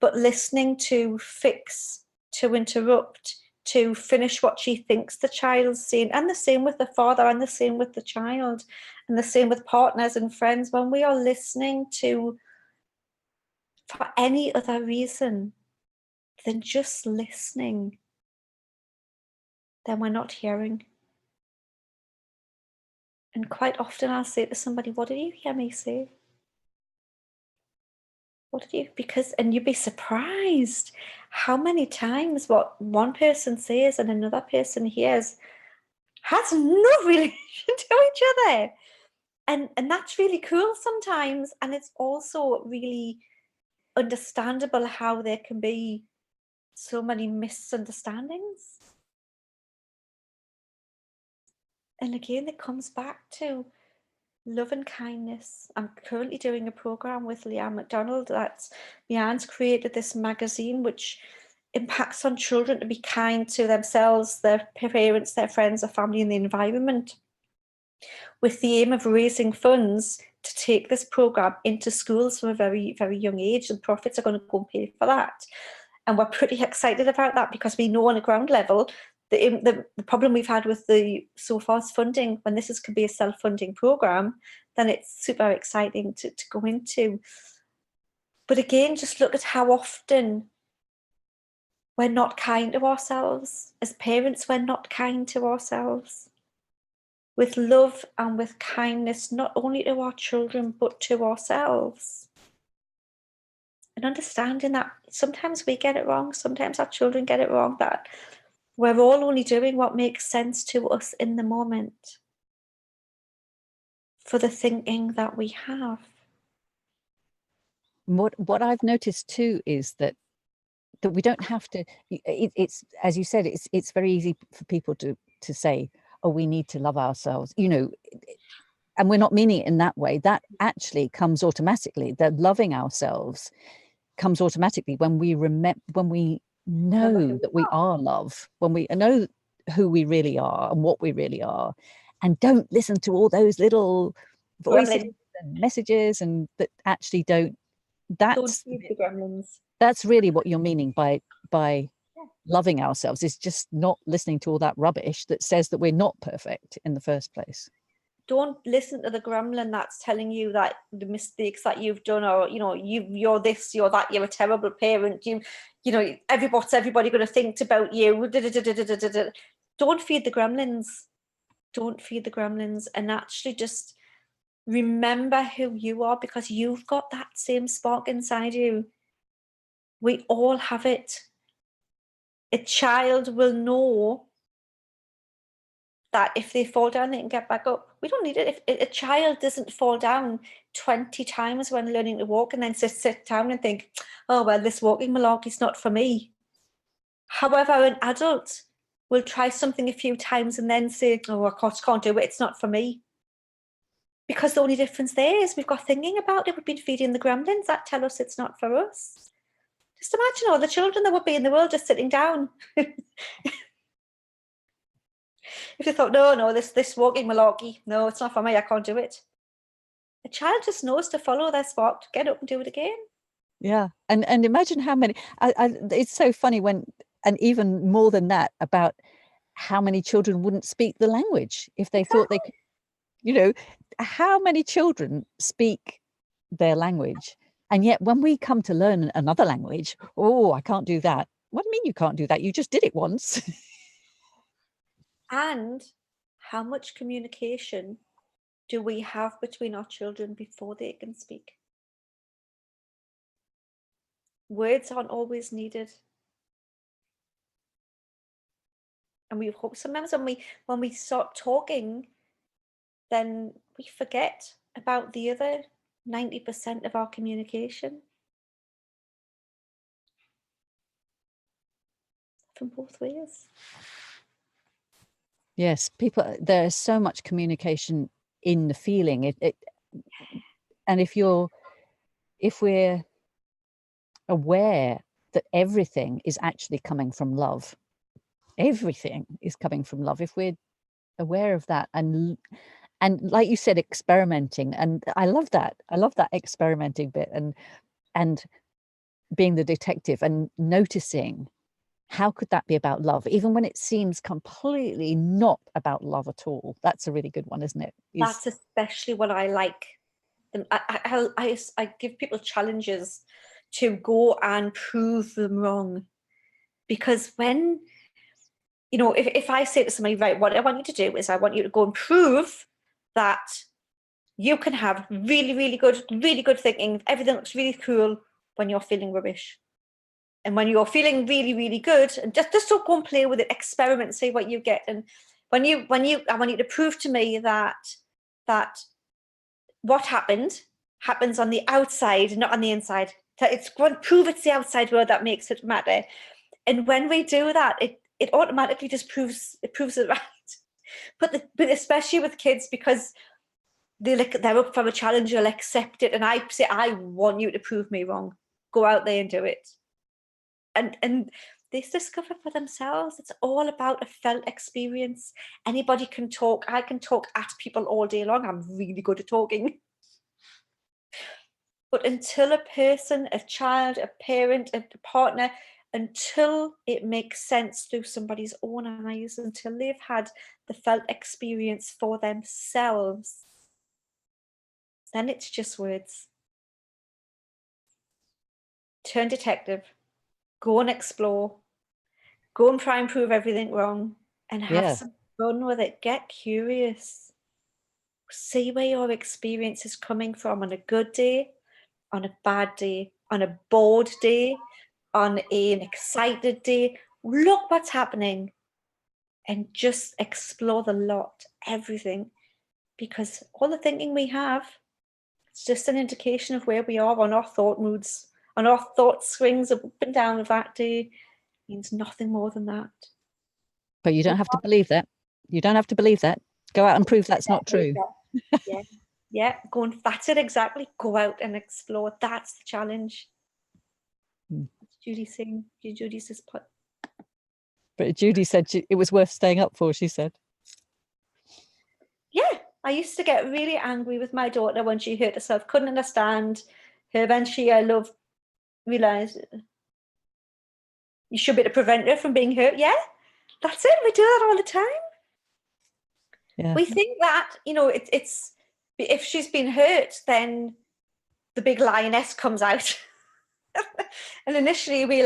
but listening to fix, to interrupt, to finish what she thinks the child's saying. And the same with the father, and the same with the child, and the same with partners and friends. When we are listening to, for any other reason than just listening, then we're not hearing. And quite often I'll say to somebody, what did you hear me say? What did you, because, and you'd be surprised how many times what one person says and another person hears has no relation to each other. And that's really cool sometimes. And it's also really understandable how there can be so many misunderstandings. And again, it comes back to love and kindness. I'm currently doing a program with Leanne McDonald. That's Leanne's created this magazine which impacts on children to be kind to themselves, their parents, their friends, their family, and the environment, with the aim of raising funds to take this program into schools from a very, very young age. And profits are going to go and pay for that. And we're pretty excited about that because we know on a ground level the problem we've had with the SOFA's funding, when this could be a self-funding program, then it's super exciting to go into. But again, just look at how often we're not kind to ourselves. As parents, we're not kind to ourselves. With love and with kindness, not only to our children, but to ourselves. And understanding that sometimes we get it wrong, sometimes our children get it wrong, that we're all only doing what makes sense to us in the moment for the thinking that we have. What I've noticed too is that we don't have to, it's, as you said, it's very easy for people to say, oh, we need to love ourselves, you know, and we're not meaning it in that way. That actually comes automatically. The loving ourselves comes automatically when we know that we are love, when we know who we really are and what we really are, and don't listen to all those little voices and messages and that actually don't. That's the gremlins. That's really what you're meaning by loving ourselves, is just not listening to all that rubbish that says that we're not perfect in the first place. Don't listen to the gremlin that's telling you that the mistakes that you've done, or you know, you're this, you're that, you're a terrible parent, you know, what's everybody going to think about you? Don't feed the gremlins. Don't feed the gremlins, and actually just remember who you are, because you've got that same spark inside you. We all have it. A child will know that if they fall down, they can get back up. We don't need it. If a child doesn't fall down 20 times when learning to walk and then sit down and think, oh, well, this walking malarkey's not for me. However, an adult will try something a few times and then say, oh, I can't do it. It's not for me. Because the only difference there is we've got thinking about it. We've been feeding the gremlins that tell us it's not for us. Just imagine all the children that would be in the world just sitting down. If they thought, no, this walking malarkey, no, it's not for me, I can't do it. A child just knows to follow their spark, to get up and do it again. Yeah, and imagine how many. It's so funny when, and even more than that, about how many children wouldn't speak the language if they thought they could. You know, how many children speak their language, and yet when we come to learn another language, oh, I can't do that. What do you mean you can't do that? You just did it once. And how much communication do we have between our children before they can speak? Words aren't always needed. And we hope sometimes when we start talking, then we forget about the other 90% of our communication. From both ways. Yes, people, there's so much communication in the feeling. And if we're aware that everything is actually coming from love, everything is coming from love. If we're aware of that, and like you said, experimenting, and I love that experimenting bit, and being the detective and noticing how could that be about love, even when it seems completely not about love at all. That's a really good one, isn't it? That's especially what I like. I give people challenges to go and prove them wrong, because when, you know, if I say to somebody, right, what I want you to do is I want you to go and prove that you can have really, really good thinking, everything looks really cool, when you're feeling rubbish. And when you're feeling really, really good, and just don't go and play with it, experiment, see what you get. And I want you to prove to me that what happens on the outside, not on the inside. It's going to prove it's the outside world that makes it matter. And when we do that, it automatically just proves it right. But especially with kids, because they're up for a challenge, you'll accept it. And I say, I want you to prove me wrong. Go out there and do it. And they discover for themselves. It's all about a felt experience. Anybody can talk. I can talk at people all day long. I'm really good at talking. But until a person, a child, a parent, a partner, until it makes sense through somebody's own eyes, until they've had the felt experience for themselves, then it's just words. Turn detective. Go and explore. Go and try and prove everything wrong, and have some fun with it. Get curious. See where your experience is coming from on a good day, on a bad day, on a bored day, on an excited day. Look what's happening and just explore the lot, everything. Because all the thinking we have, it's just an indication of where we are on our thought moods, on our thought swings up and down of that day. Means nothing more than that. But you don't have to believe that. You don't have to believe that. Go out and prove that's not true. Yeah, go and that's it, exactly. Go out and explore. That's the challenge. Judy's saying, Judy's just put. But Judy said it was worth staying up for, she said. Yeah, I used to get really angry with my daughter when she hurt herself, couldn't understand her. Then realised you should be to prevent her from being hurt. Yeah, that's it. We do that all the time. Yeah. We think that, it's if she's been hurt, then the big lioness comes out. And initially we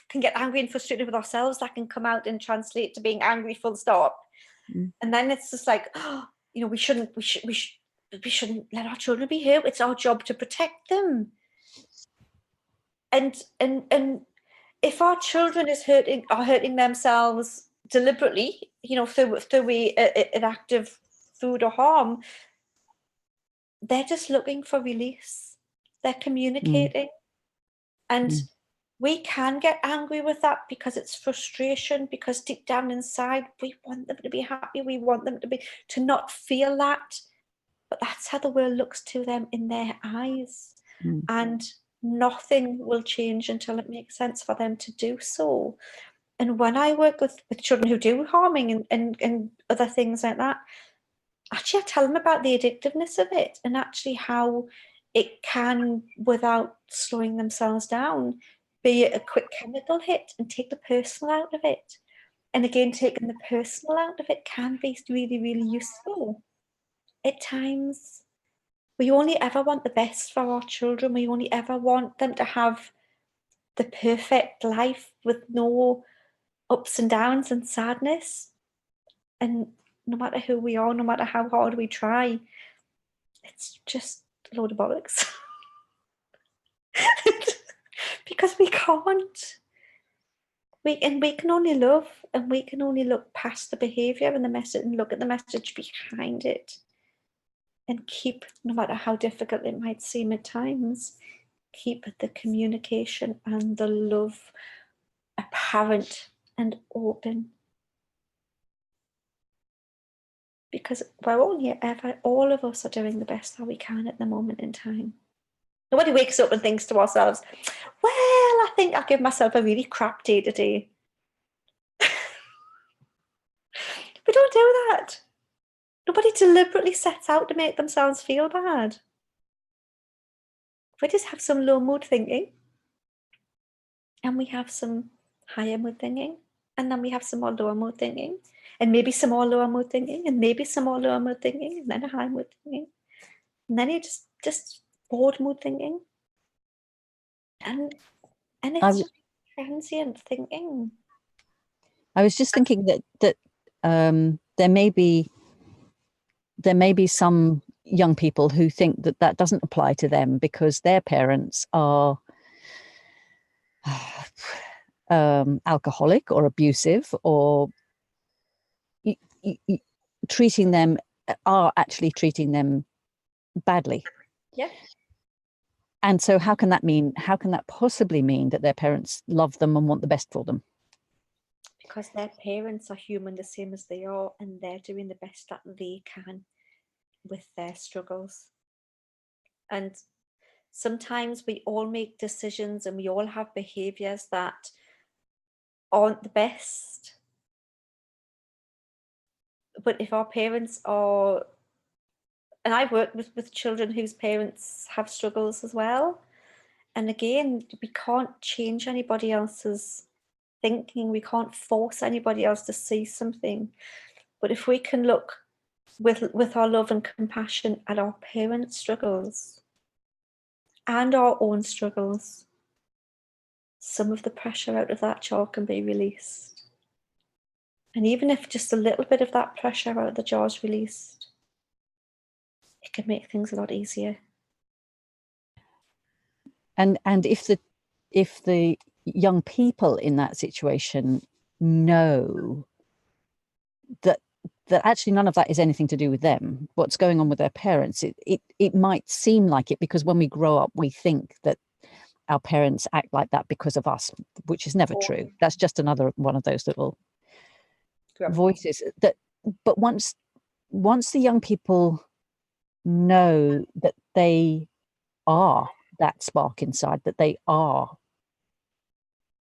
can get angry and frustrated with ourselves. That can come out and translate to being angry full stop. And then it's just like, we shouldn't let our children be hurt. It's our job to protect them. And if our children are hurting themselves deliberately, through an act of food or harm, they're just looking for release. They're communicating. And we can get angry with that because it's frustration, because deep down inside, we want them to be happy. We want them to not feel that. But that's how the world looks to them in their eyes. And nothing will change until it makes sense for them to do so. And when I work with children who do harming and other things like that, actually I tell them about the addictiveness of it, and actually how it can, without slowing themselves down, be a quick chemical hit, and take the personal out of it. And again, taking the personal out of it can be really, really useful. At times, we only ever want the best for our children. We only ever want them to have the perfect life with no ups and downs and sadness. And no matter who we are, no matter how hard we try, it's just a load of bollocks. Because we can't. We can only love, and we can only look past the behaviour and the message and look at the message behind it. And keep, no matter how difficult it might seem at times, keep the communication and the love apparent and open. Because all of us are doing the best that we can at the moment in time. Nobody wakes up and thinks to ourselves, well, I think I'll give myself a really crap day today. We don't do that. Nobody deliberately sets out to make themselves feel bad. We just have some low mood thinking, and we have some higher mood thinking, and then we have some more lower mood thinking, and maybe some more lower mood thinking, and maybe some more lower mood thinking, and then a high mood thinking, and then you just bored mood thinking, and it's just transient thinking. I was just thinking that there may be some young people who think that doesn't apply to them because their parents are alcoholic or abusive, or treating them, are actually treating them badly. Yeah. And so how can that possibly mean that their parents love them and want the best for them? Because their parents are human the same as they are, and they're doing the best that they can with their struggles. And sometimes we all make decisions and we all have behaviors that aren't the best. But if our parents are, and I work with children whose parents have struggles as well. And again, we can't change anybody else's thinking. We can't force anybody else to see something. But if we can look with our love and compassion at our parents' struggles and our own struggles, some of the pressure out of that jar can be released. And even if just a little bit of that pressure out of the jar is released, it can make things a lot easier. And if the young people in that situation know that actually none of that is anything to do with them, what's going on with their parents, it might seem like it, because when we grow up we think that our parents act like that because of us, which is never true. That's just another one of those little voices that, but once the young people know that they are that spark inside, that they are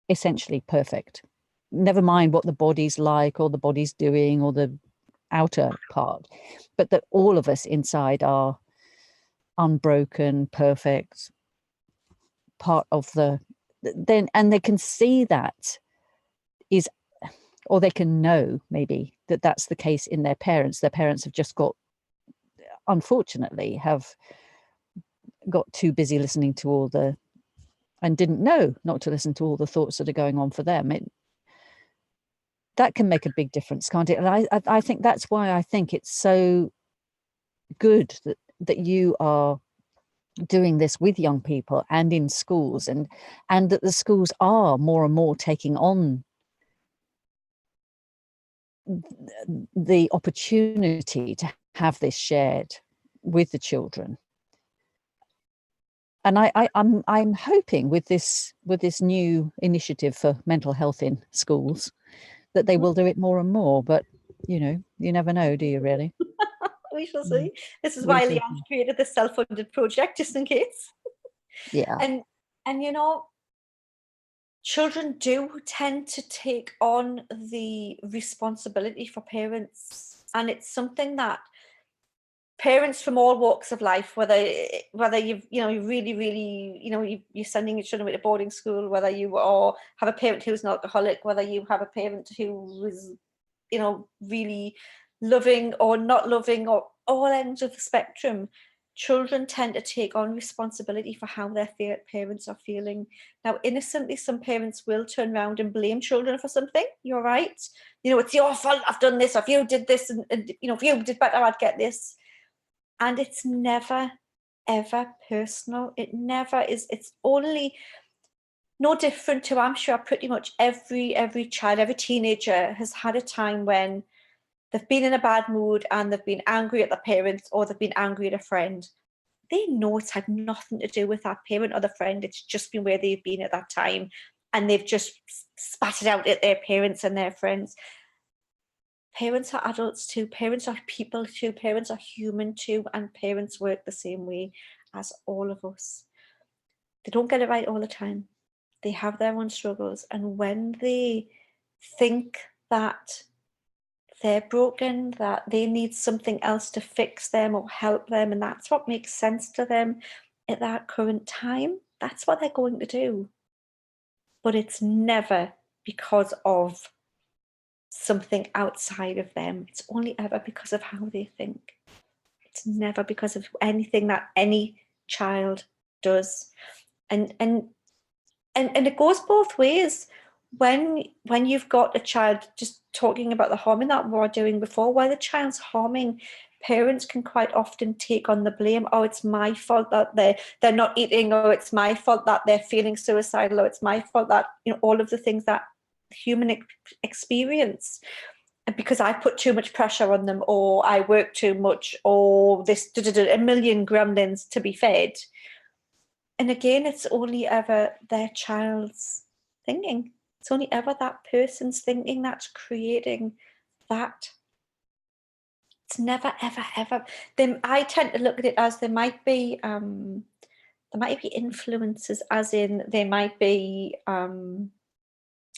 essentially perfect, never mind what the body's like or the body's doing or the outer part, but that all of us inside are unbroken, perfect, part of the, then, and they can see that is, or they can know maybe that that's the case in their parents. Their parents have just got, unfortunately, have got too busy listening to all the, and didn't know not to listen to all the thoughts that are going on for them. That can make a big difference, can't it? And I think that's why I think it's so good that you are doing this with young people and in schools, and that the schools are more and more taking on the opportunity to have this shared with the children. And I'm hoping with this new initiative for mental health in schools that they will do it more and more. But you never know, do you, really? We shall see. This is We why shall Leanne see. created this self-funded project, just in case. Yeah. And children do tend to take on the responsibility for parents, and it's something that parents from all walks of life, whether you really you're sending your children away to boarding school, whether you are have a parent who's an alcoholic, whether you have a parent who is really loving or not loving, or all ends of the spectrum, children tend to take on responsibility for how their parents are feeling. Now, innocently, some parents will turn around and blame children for something. You're right. It's your fault I've done this, or if you did this, and if you did better, I'd get this. And it's never, ever personal. It never is. It's only no different to, I'm sure, pretty much every child, every teenager has had a time when they've been in a bad mood and they've been angry at the parents, or they've been angry at a friend. They know it's had nothing to do with that parent or the friend. It's just been where they've been at that time, and they've just spat it out at their parents and their friends. Parents are adults too. Parents are people too. Parents are human too. And parents work the same way as all of us. They don't get it right all the time. They have their own struggles. And when they think that they're broken, that they need something else to fix them or help them, and that's what makes sense to them at that current time, that's what they're going to do. But it's never because of something outside of them. It's only ever because of how they think. It's never because of anything that any child does. And it goes both ways. When you've got a child, just talking about the harming that we were doing before, where the child's harming parents can quite often take on the blame. Oh, it's my fault that they're not eating, or it's my fault that they're feeling suicidal, or it's my fault that, all of the things that human experience, because I put too much pressure on them, or I work too much, or this a million gremlins to be fed. And again, it's only ever their child's thinking. It's only ever that person's thinking that's creating that. It's never, ever, ever. Then I tend to look at it as there might be influences, as in there might be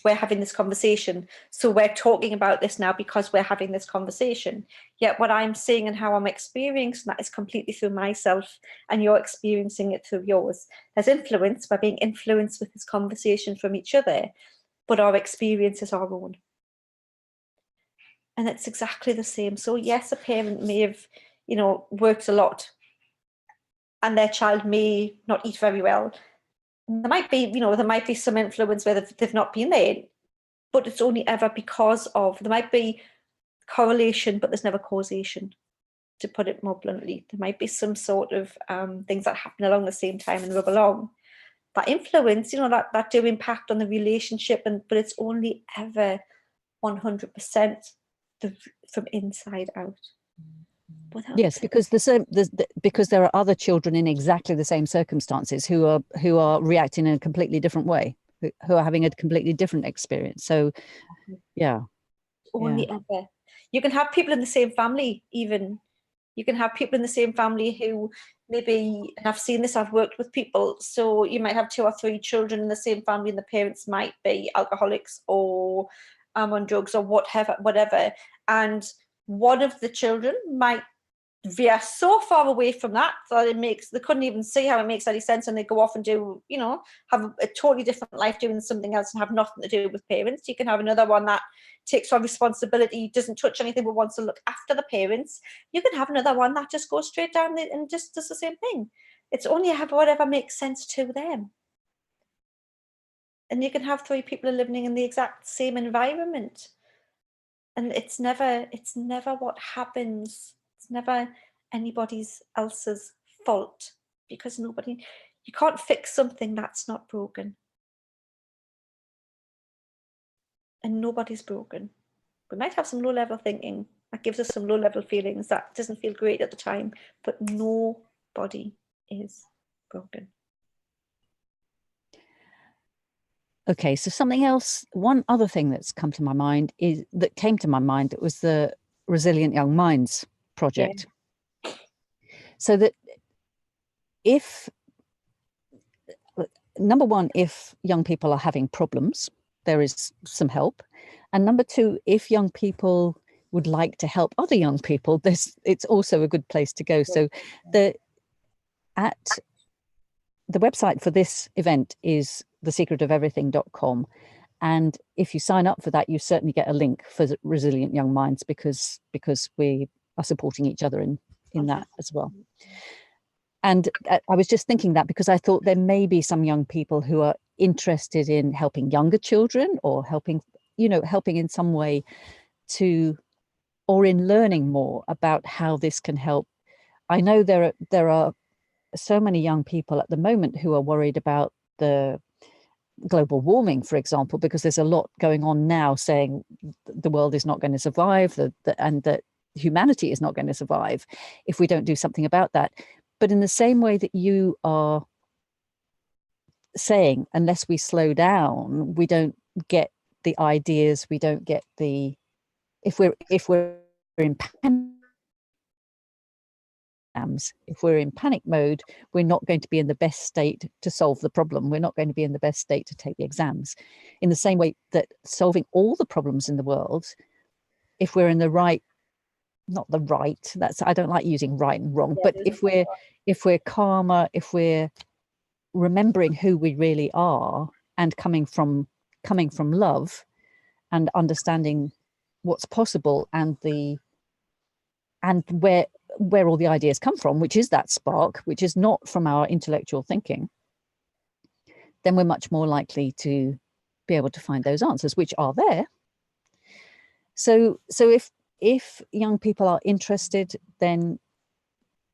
we're having this conversation, so we're talking about this now because we're having this conversation. Yet what I'm seeing and how I'm experiencing that is completely through myself, and you're experiencing it through yours. There's influence. We're being influenced with this conversation from each other, but our experience is our own. And it's exactly the same. So yes, a parent may have, worked a lot, and their child may not eat very well. There might be, some influence where they've not been there, but it's only ever because of, there might be correlation, but there's never causation, to put it more bluntly. There might be some sort of things that happen along the same time and rub along. That influence, that do impact on the relationship, but it's only ever 100% from inside out. Yes, because because there are other children in exactly the same circumstances who are reacting in a completely different way, who are having a completely different experience. So, yeah. Only ever. You can have people in the same family, even. You can have people in the same family who maybe, and I've seen this, I've worked with people, so you might have 2 or 3 children in the same family, and the parents might be alcoholics or on drugs or whatever. And one of the children might veer so far away from that they couldn't even see how it makes any sense, and they go off and do, have a totally different life doing something else and have nothing to do with parents. You can have another one that takes on responsibility, doesn't touch anything, but wants to look after the parents. You can have another one that just goes straight down and just does the same thing. It's only whatever makes sense to them. And you can have 3 people living in the exact same environment, and it's never what happens. It's never anybody else's fault, because you can't fix something that's not broken. And nobody's broken. We might have some low-level thinking that gives us some low-level feelings that doesn't feel great at the time, but nobody is broken. Okay, so something else, one other thing that's came to my mind was the Resilient Young Minds project. Yeah. So that if, number one, if young people are having problems, there is some help. And number two, if young people would like to help other young people, it's also a good place to go. So the website for this event is thesecretofeverything.com. And if you sign up for that, you certainly get a link for Resilient Young Minds, because we are supporting each other in that as well. And I was just thinking that because I thought there may be some young people who are interested in helping younger children, or helping in some way or in learning more about how this can help. I know there are so many young people at the moment who are worried about the global warming, for example, because there's a lot going on now saying the world is not going to survive, and that humanity is not going to survive if we don't do something about that. But in the same way that you are saying, unless we slow down, we don't get the ideas, we don't get the, if we're in panic mode, we're not going to be in the best state to solve the problem. We're not going to be in the best state to take the exams. In the same way that solving all the problems in the world, if we're in the right, I don't like using right and wrong, but if we're calmer, if we're remembering who we really are, and coming from love, and understanding what's possible, and where all the ideas come from, which is that spark, which is not from our intellectual thinking, then we're much more likely to be able to find those answers, which are there. So if if young people are interested, then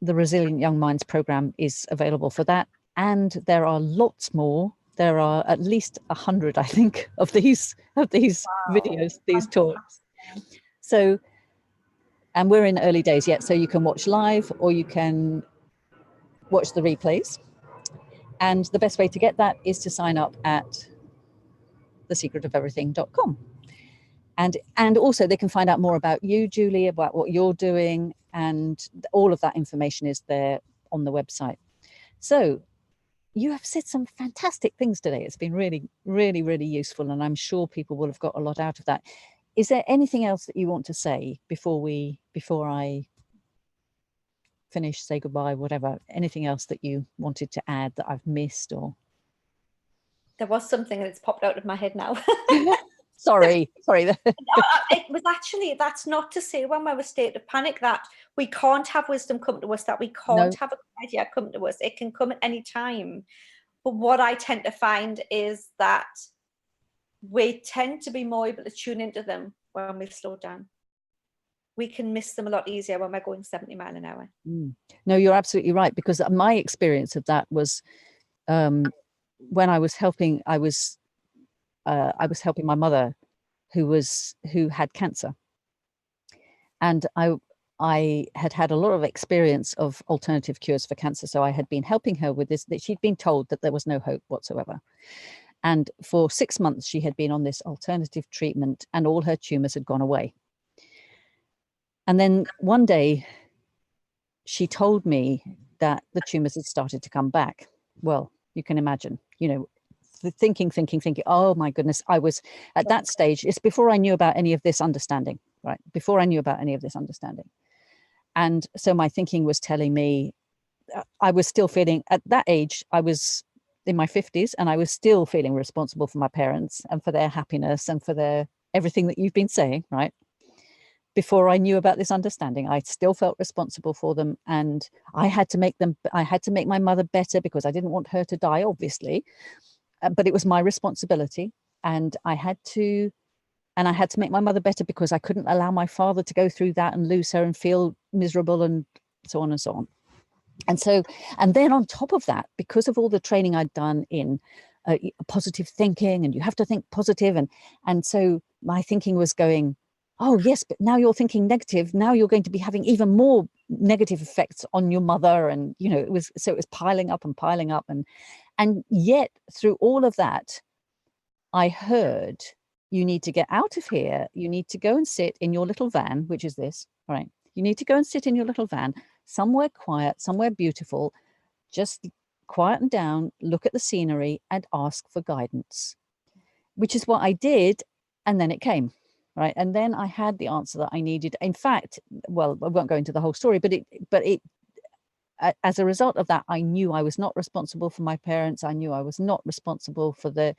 the Resilient Young Minds program is available for that. And there are lots more. There are at least 100, I think, of these videos, these talks. So, and we're in early days yet, so you can watch live or you can watch the replays. And the best way to get that is to sign up at thesecretoferything.com. And also they can find out more about you, Julie, about what you're doing, and all of that information is there on the website. So you have said some fantastic things today. It's been really, really, really useful, and I'm sure people will have got a lot out of that. Is there anything else that you want to say before I finish, say goodbye, whatever? Anything else that you wanted to add that I've missed? Or there was something that's popped out of my head now. sorry. It was actually, that's not to say when we're in a state of panic that we can't have wisdom come to us, that we can't have a good idea come to us. It can come at any time. But what I tend to find is that we tend to be more able to tune into them when we slow down. We can miss them a lot easier when we're going 70 miles an hour. No, you're absolutely right, because my experience of that was when I was helping my mother who had cancer, and I had a lot of experience of alternative cures for cancer. So I had been helping her with this, that she'd been told that there was no hope whatsoever. And for 6 months, she had been on this alternative treatment and all her tumors had gone away. And then one day she told me that the tumors had started to come back. Well, you can imagine, thinking, oh my goodness, I was at that stage. It's before I knew about any of this understanding, right? Before I knew about any of this understanding. And so my thinking was telling me, I was still feeling, at that age, I was in my 50s, and I was still feeling responsible for my parents and for their happiness and for their everything that you've been saying, right? Before I knew about this understanding, I still felt responsible for them, and I had to make my mother better because I didn't want her to die, obviously, but it was my responsibility, and I had to make my mother better because I couldn't allow my father to go through that and lose her and feel miserable, and so on and so on. And then on top of that, because of all the training I'd done in positive thinking, and you have to think positive, and so my thinking was going, oh yes, but now you're thinking negative. Now you're going to be having even more negative effects on your mother, and it was piling up, and yet through all of that, I heard, you need to get out of here. You need to go and sit in your little van, which is this, right? You need to go and sit in your little van, somewhere quiet, somewhere beautiful, just quieten down, look at the scenery and ask for guidance, which is what I did. And then it came, right? And then I had the answer that I needed. In fact, well, I won't go into the whole story, but it as a result of that, I knew I was not responsible for my parents. I knew I was not responsible for the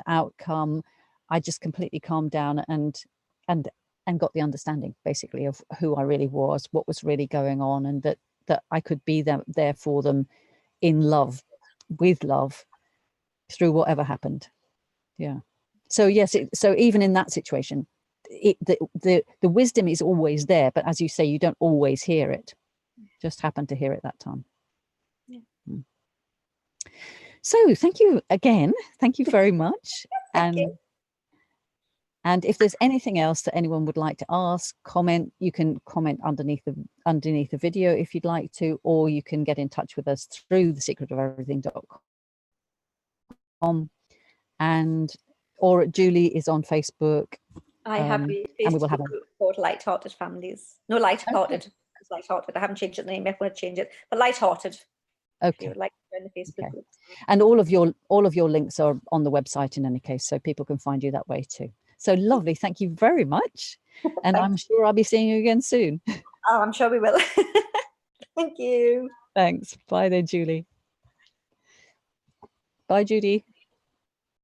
outcome. I just completely calmed down and got the understanding, basically, of who I really was, what was really going on, and that I could be there for them in love, with love, through whatever happened. Yeah. So yes, so even in that situation, the wisdom is always there, but as you say, you don't always hear it. Just happen to hear it that time. Yeah. So thank you again. Thank you very much. And if there's anything else that anyone would like to ask, comment, you can comment underneath the video if you'd like to, or you can get in touch with us through thesecretoferything.com, or Julie is on Facebook. I have a Facebook group called Lighthearted Families. No, Lighthearted. Okay. It's Lighthearted. I haven't changed the name. I want to change it, but Lighthearted. Okay. If you would like to join the Facebook group. And all of your links are on the website in any case, so people can find you that way too. So lovely. Thank you very much. And I'm sure I'll be seeing you again soon. Oh, I'm sure we will. Thank you. Thanks. Bye then, Julie. Bye, Judy.